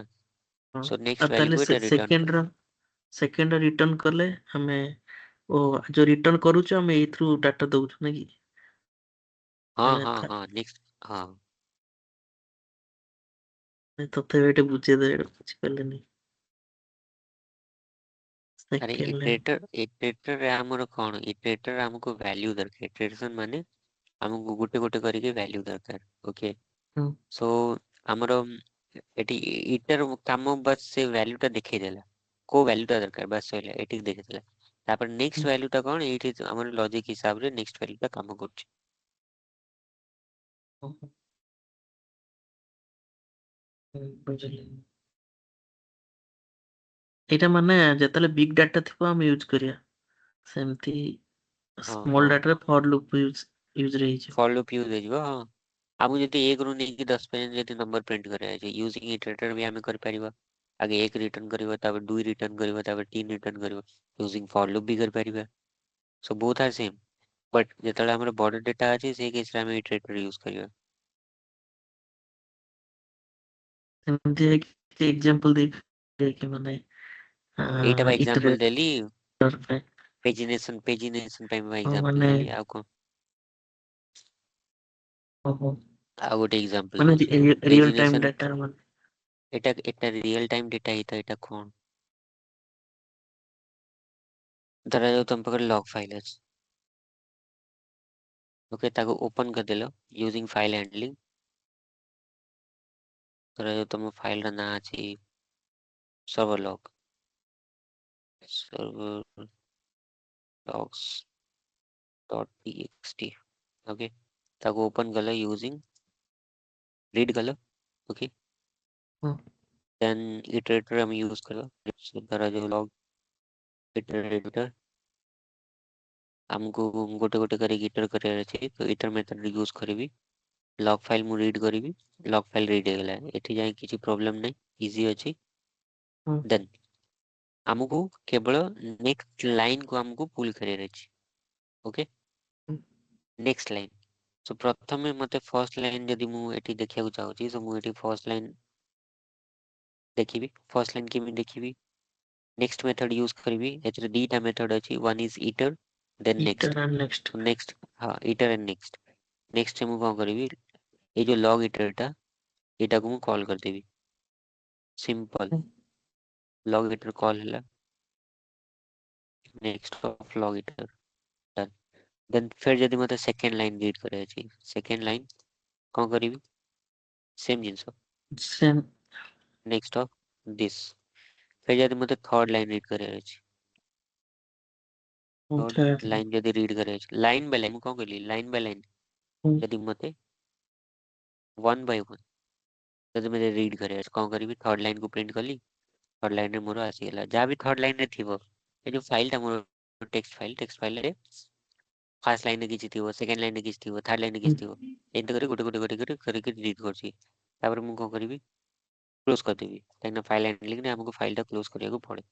S2: ହଁ
S1: ସୋ
S2: ଆଉ
S1: ନେକ୍ସଟ
S2: ତାହେଲେ
S1: ଭ୍ୟାଲ୍ୟୁକୁ ଏଟା ରିଟର୍ନ କରିବ
S2: ସେକେଣ୍ଡ ରିଟର୍ନ କଲେ ଆମେ ଯୋଉ ରିଟର୍ନ କରୁଛୁ ଆମେ ଏଇଥିରୁ ଡାଟା ଦଉଛୁ ନାଇଁ କି
S1: ହଁ
S2: ମାନେ
S1: ହଁ ହଁ ନେକ୍ସଟ ହଁ
S2: ତଥାପି ଏଠି ବୁଝେଇଦେବେ ବୁଝିପାରିଲିନି
S1: ଆରେ
S2: ସେକେଣ୍ଡ ଲାଇନ୍
S1: ଇଟରେଟରରେ ଆମର କଣ ଇଟରେଟର ଆମକୁ ଭ୍ୟାଲ୍ୟୁ ଦରକାର ଇଟରେସନ ମାନେ ଆମକୁ ଗୋଟେ ଗୋଟେ କରିକି ଭ୍ୟାଲ୍ୟୁ ଦରକାର ଓକେ
S2: ହୁଁ
S1: ସୋ ଆମର ଏଠି ଇଟର କାମ ବାସ୍ ସେ ଭ୍ୟାଲ୍ୟୁ ଟା ଦେଖେଇଦେଲା କୋଉ ଭ୍ୟାଲ୍ୟୁ ଟା ଦରକାର ବାସ୍ ସଇଲା ଏଠିକି ଦେଖିଥିଲା ତାପରେ
S2: ହୁଁ
S1: ନେକ୍ସଟ ଭ୍ୟାଲ୍ୟୁ ଟା କଣ ଏଇଠି ଆମର ଲଜିକ ହିସାବରେ ନେକ୍ସଟ ଭ୍ୟାଲ୍ୟୁ ଟା କାମ କରୁଛି
S2: ହୁଁ, ବୁଝିଲି ଏଇଟା ମାନେ ଯେତେବେଳେ ବିଗ ଡାଟା ଥିବ ଆମେ ୟୁଜ କରିବା ସେମିତି
S1: ହଁ
S2: ସ୍ମଲ
S1: ହଁ
S2: ଡାଟାରେ ଫର ଲୁପ ୟୁଜରେ ହେଇଯିବ
S1: ଫର ଲୁପ୍ ୟୁଜ ହେଇଯିବ ହଁ ଆମକୁ ଯଦି 1 ରୁ ନେଇକି 10 ପର୍ଯ୍ୟନ୍ତ ଯଦି ନମ୍ବର ପ୍ରିଣ୍ଟ କରିବାର ଅଛି ୟୁଜିଂ ଇଟରେଟର ବି ଆମେ କରିପାରିବା ଆଗେ 1 ରିଟର୍ନ କରିବ ତାପରେ 2 ରିଟର୍ନ କରିବ ତାପରେ 3 ରିଟର୍ନ କରିବ ୟୁଜିଂ ଫର ଲୁପ୍ ବି କରିପାରିବା so both are same but ଯେତେବେଳେ ଆମର ବଡ ଡେଟା ଅଛି ସେଇ କେସରେ ଆମେ ଇଟରେଟର ୟୁଜ କରିବା
S2: ସେମିତି ହେଇକି ଏକ୍ସାମ୍ପଲ ଦେଇକି ମାନେ
S1: ଏଇଟା ବା ଏକ୍ସାମ୍ପଲ
S2: ଇଟରେଟର
S1: ଦେଲି
S2: ପାଇଁ
S1: ପେଜିନେସନ ପାଇଁ ମୁଁ ଏକ୍ସାମ୍ପଲ
S2: ମାନେ
S1: ଦେଲି ଆଉ କଣ
S2: ଓହୋ
S1: ଆଉ ଗୋଟେ ଏକ୍ସାମ୍ପଲ
S2: ମାନେ
S1: ଦଉଛି
S2: ରିଅଲ ଟାଇମ
S1: ପେଜିନେସନ
S2: ଡାଟା ମାନେ
S1: এটা ରିଅଲ ଟାଇମ ଡେଟା ହେଇଥାଏ ଏଇଟା କଣ ଧରାଯାଉ ତମ ପାଖରେ ଲଗ ଫାଇଲ ଅଛି ଓକେ ତାକୁ ଓପନ କରିଦେଲ ୟୁଜିଂ ଫାଇଲ ହ୍ୟାଣ୍ଡଲିଂ ଧରାଯାଉ ତମ ଫାଇଲର ନାଁ ଅଛି server log server logs dot txt okay ताको ओपन कलो यूजिंग रीड कलो ओके
S2: ହଁ
S1: देन इटरेटर हम यूज करो धरा जो लॉग इटरेटर हमको गोटे गोटे कर इटर करार अछि तो इटर मेथड यूज करी लॉग फाइल मु रीड करी लॉग फाइल रीड हो गला एठी जाय किछि प्रॉब्लम नै इजी अछि
S2: ହଁ
S1: देन हमको केवल नेक्स्ट लाइन को हमको पुल करार अछि ओके नेक्स्ट लाइन सो प्रथमे मते फर्स्ट लाइन जदि मु एठी देखिବାକୁ चाहूची सो मु एठी फर्स्ट लाइन देखिबी फर्स्ट लाइन केमि देखिबी नेक्स्ट मेथड यूज करबी एथरे दीटा मेथड अछि one is iter then next
S2: Iter and next.
S1: Next हाँ ईटर एंड नेक्स्ट मु कौन करबी ये जो लॉग ईटरटा एटा को मु कॉल कर देबी सिंपल लॉग ईटर कॉल हला next of log iter done then फिर जदि मते सेकंड लाइन रीड करे अछि सेकंड लाइन कौन करबी same jeans
S2: Same.
S1: Next of this फिर जदि मते थर्ड लाइन रीड करे अछि थर्ड
S2: Third line.
S1: लाइन जदि रीड करे अछि लाइन बाय लाइन मु कौन करली लाइन बाय लाइन जदि मते वन बाय वन जदि मते रीड करे अछि कौन करबी थर्ड लाइन को प्रिंट करली थर्ड लाइन रे मोर आसीगला जहाँ भी थर्ड लाइन रे थिबो ए जो फाइल मोर टेक्स्ट फाइल रे फास्ट लाइन रे किछि थिबो सेकंड लाइन रे किछि थिबो थर्ड लाइन रे किछि थिबो एंड करे गोटे गोटे गोटे करके रीड करछि तापर मु कौन करबी क्लोज कर देबी काहे फाइल लाइन लिखने हमको फाइल क्लोज करिया को पड़े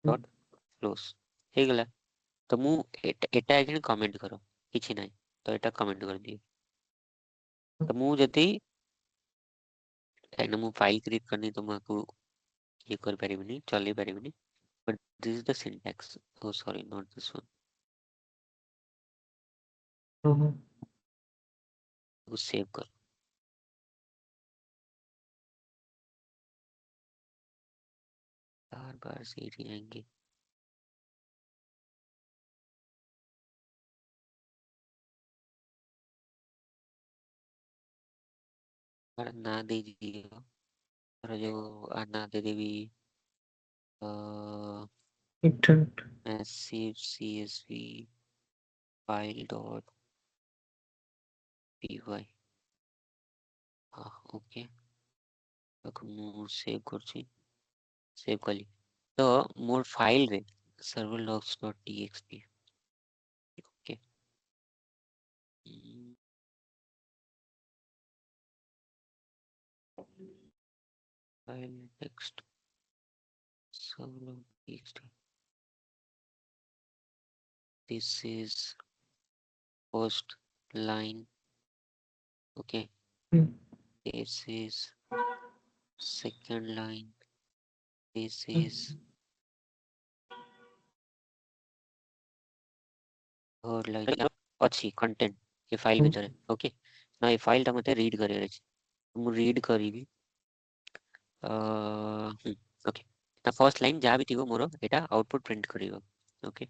S1: डॉट क्लोज हे गला तो मु एटा एखन कमेंट करो किछि नाही तो एटा कमेंट कर दिए तो मु जति काहे मु फाइल क्रिएट करनी तो मको ये कर परिबनी चली परिबनी but this is the syntax oh sorry not this one वो सेव कर बार बार से ही आएंगे पर ना दे दीजिए और जो ना दे देवी
S2: Iter.
S1: massive csv file dot py हाँ ओके ମୁଁ ସେଭ୍ କରୁଛି ସେଭ୍ କଲି ତ ମୋର ଫାଇଲରେ server logs dot txt okay file text server log txt this is first line okay this is second line this is third line अच्छी content ये file ଭିତରେ okay ना ये फाइल टा मते रीड करे अछि ମୁଁ रीड କରିବି ओके ना फर्स्ट लाइन जहाँ भी थिबो मोर एटा आउटपुट प्रिंट करिवो ओके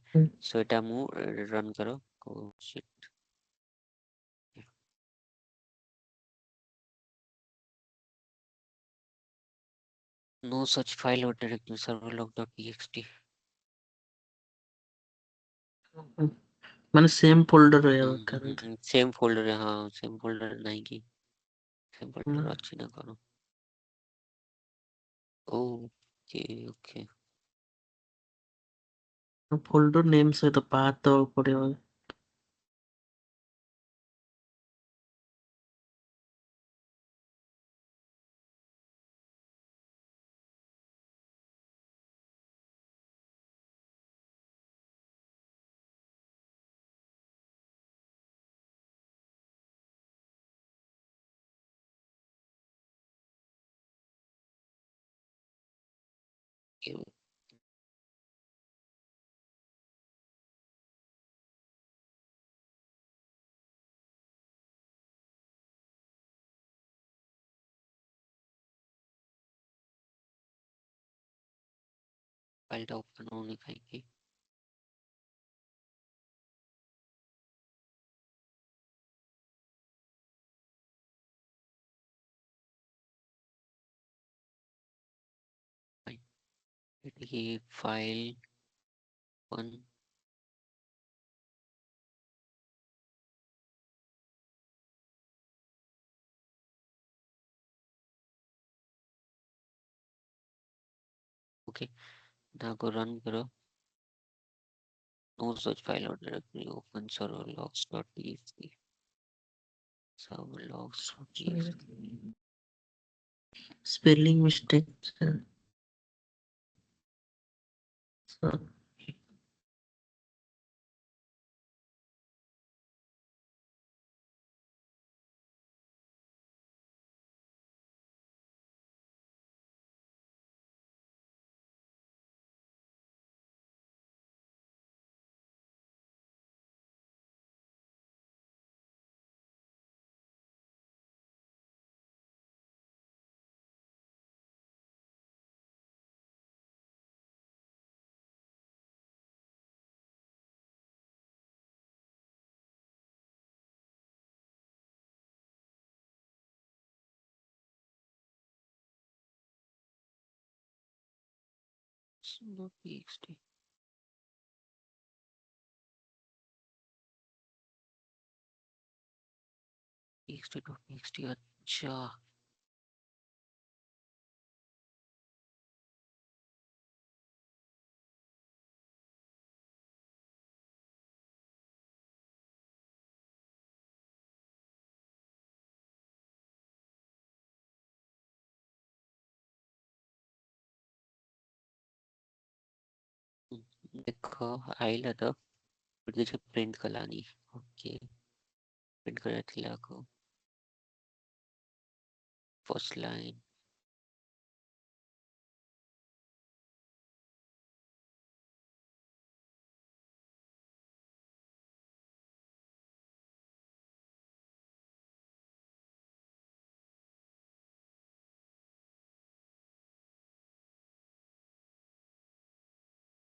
S1: सो एटा मु रन करो shit no such file or directory serverlog.txt
S2: মানে সেম ফোল্ডর ରହିବା ଦରକାର।
S1: सेम फोल्डर है हाँ सेम फोल्डर नहीं की सेम फोल्डर अच्छी ना करो ओके ओके
S2: ଫୋଲ୍ଡର ନେମ୍ ସହିତ ପାଥ୍ ଦବାକୁ ପଡିବ।
S1: फाइल टा ओपन होने खाएगी ये फाइल वन ओके ना को रन करो no such file or directory open server logs.txt server logs.txt
S2: spelling mistake.
S1: txt txt अच्छा देखो आइला तो କିଛି ପ୍ରିଣ୍ଟ କଲାନି ଓକେ ପ୍ରିଣ୍ଟ କରିବାର ଥିଲା ଆକୁ ଫର୍ଷ୍ଟ ଲାଇନ୍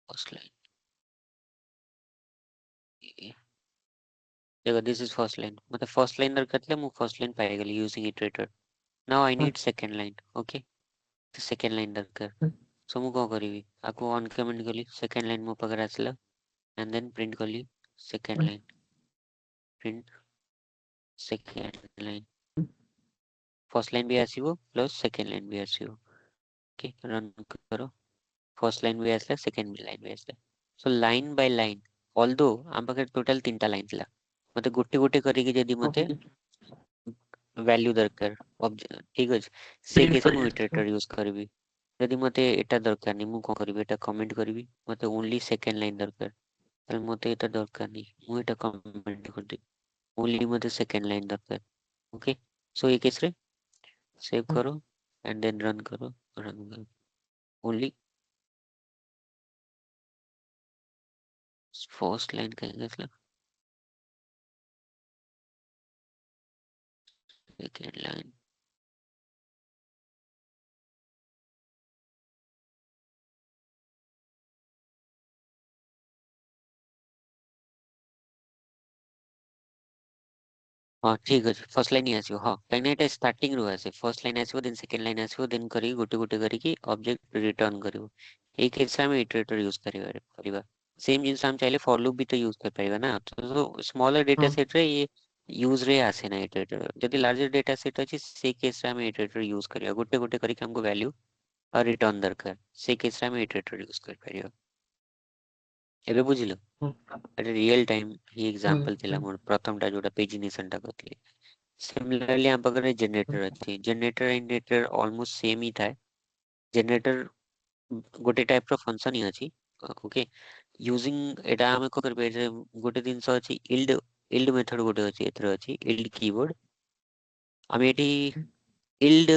S1: फर्स्ट लाइन देखो दिस इज फर्स्ट लाइन मतलब फर्स्ट लाइन दरकार ଥିଲା ମୁଁ फर्स्ट लाइन ପାଇଗଲି using iterator now I need second line okay तो सेकंड लाइन दरकार सो ମୁଁ କଣ କରିବି ଆକୁ ଅନ୍ କମେंट କଲି ସେକେଣ୍ଡ ଲାइन ମୋ ପାଖରେ ଆସିଲା एंड देन प्रिंट कली second line print second line first line भी आसीबो प्लस सेकेंड लाइन भी आसीबो ओके रन करो फर्स्ट लाइन भी आसला सेकेंड लाइन भी आसला so line by line although आम पाखे टोटल तीनटा लाइन थिला मते गोटे गोटे करिके जदी मते वैल्यू दरकार ठीक अछि से केस मु इटरेटर यूज करबी जदी मते एटा दरकार नहीं मु कोन करबी एटा कमेंट करबी मते ओनली सेकेंड लाइन दरकार ताले मते एटा दरकार नहीं मु एटा कमेंट कर दे ओनली मते सेकेंड लाइन दरकार ओके सो ये केस रे सेव करो एंड देन रन करो ओनली फर्स्ट लाइन कहेंगे सेकेंड लाइन हाँ ठीक अछि फर्स्ट लाइन ही आसीबो हाँ काहे एटा स्टार्टिंग रो आसे फर्स्ट लाइन आसीबो देन सेकेंड लाइन आसीबो देन करी गोटे गोटे करी की ऑब्जेक्ट रिटर्न करिवो एई केस में इटरेटर यूज करिवा सेम जिंस हम चाहिले फॉर लूप भी तो यूज कर पाइबा ना तो स्मॉलर डेटा सेट रे ये यूज रे आसे ना इटरेटर जदि लार्जर डेटा सेट अछि से केस रे हम इटरेटर यूज करिया गोटे गोटे करी हमको वैल्यू और रिटर्न दरकार से केस रे हम इटरेटर यूज कर पारियो एबे बुझिलो अरे रियल टाइम ही एग्जांपल थिला मोर प्रथम टा जोटा पेजिनेशन टा करथि सिमिलरली यहाँ पर जनरेटर अच्छी जनरेटर इंडिकेटर ऑलमोस्ट सेम ही था जनरेटर गोटे टाइप रो फंक्शन ही अछि ओके यूजिंग एटा हम को करबे गोटे दिन सो अछि इल्ड मेथड गोटे अछि एथरो अछि इल्ड कीवर्ड हम एटी इल्ड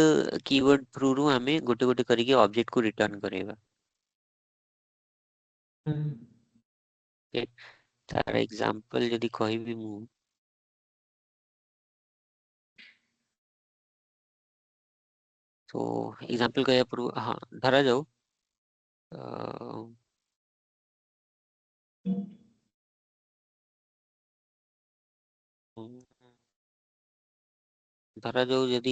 S1: कीवर्ड थ्रू रु हमें गोटे गोटे करिके ऑब्जेक्ट को रिटर्न करेगा ओके तार एग्जांपल यदि कहबी मु तो एग्जांपल कहया पूर्व हाँ धरा जाऊ धरा जाऊ यदि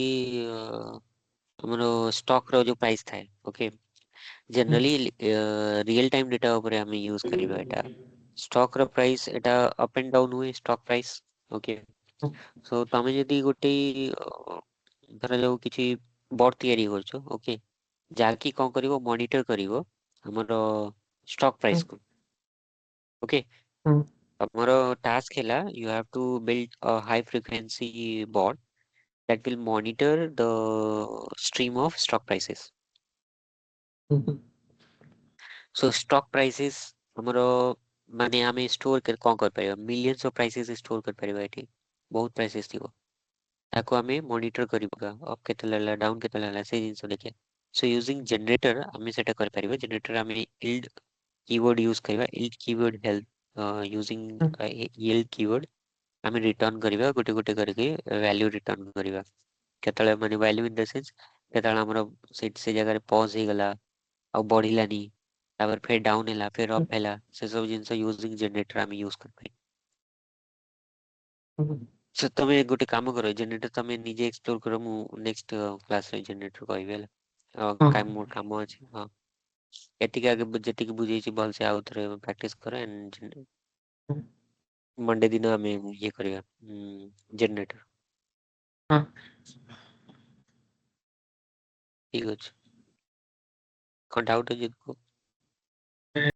S1: हमरो स्टॉक रो जो प्राइस थाए okay generally real time data ऊपर हम यूज करिबा एटा stock row price Etah up and down हुए स्टॉक प्राइस ओके सो तमे जदी गोटे धरा जाऊ किछि बोर्ड तयारी करछो ओके जाकी कोन करिवो मॉनिटर करिवो हमरो स्टॉक प्राइस को ओके हमरो टास्क हैला you have to build a high frequency bot that will monitor the stream of stock prices. So stock prices हमरो माने हमें स्टोर कर कौन कर पाएगा मिलियंस ऑफ प्राइसेस स्टोर कर पाएगा एठी बहुत प्राइसेस थी वो ताको हमें मॉनिटर करिबा अप केते लला डाउन केते लला से जिंस देखे सो यूजिंग जनरेटर हमें सेटा कर पारिबा जनरेटर हमें yield कीवर्ड यूज करबा yield keyword help using yield keyword हमें रिटर्न करिबा गोटे गोटे करके वैल्यू रिटर्न करिबा केतले माने वैल्यू इन द सेंस केतले हमरो से जगह रे पॉज हे गला आ बढ़िलानी तापर फिर डाउन हैला फिर अप हैला से सब जिंस यूजिंग जनरेटर हम यूज कर पाई से तमे गोटे काम करो जनरेटर तमे निजे एक्सप्लोर करो मु नेक्स्ट क्लास रे जनरेटर कहबे काम मोर काम अछि हां ଏତିକି ଆଗେ ଯେତିକି ବୁଝେଇଛି ଭଲସେ ଆଉ ଥରେ ପ୍ରାକ୍ଟିସ୍ କର and
S2: ହୁଁ,
S1: ମଣ୍ଡେ ଦିନ ଆମେ ଇଏ କରିବା ଜେନେରେଟର।
S2: ହଁ
S1: ଠିକ୍ ଅଛି। କଣ ଡାଉଟ୍ ଅଛି କୁହ?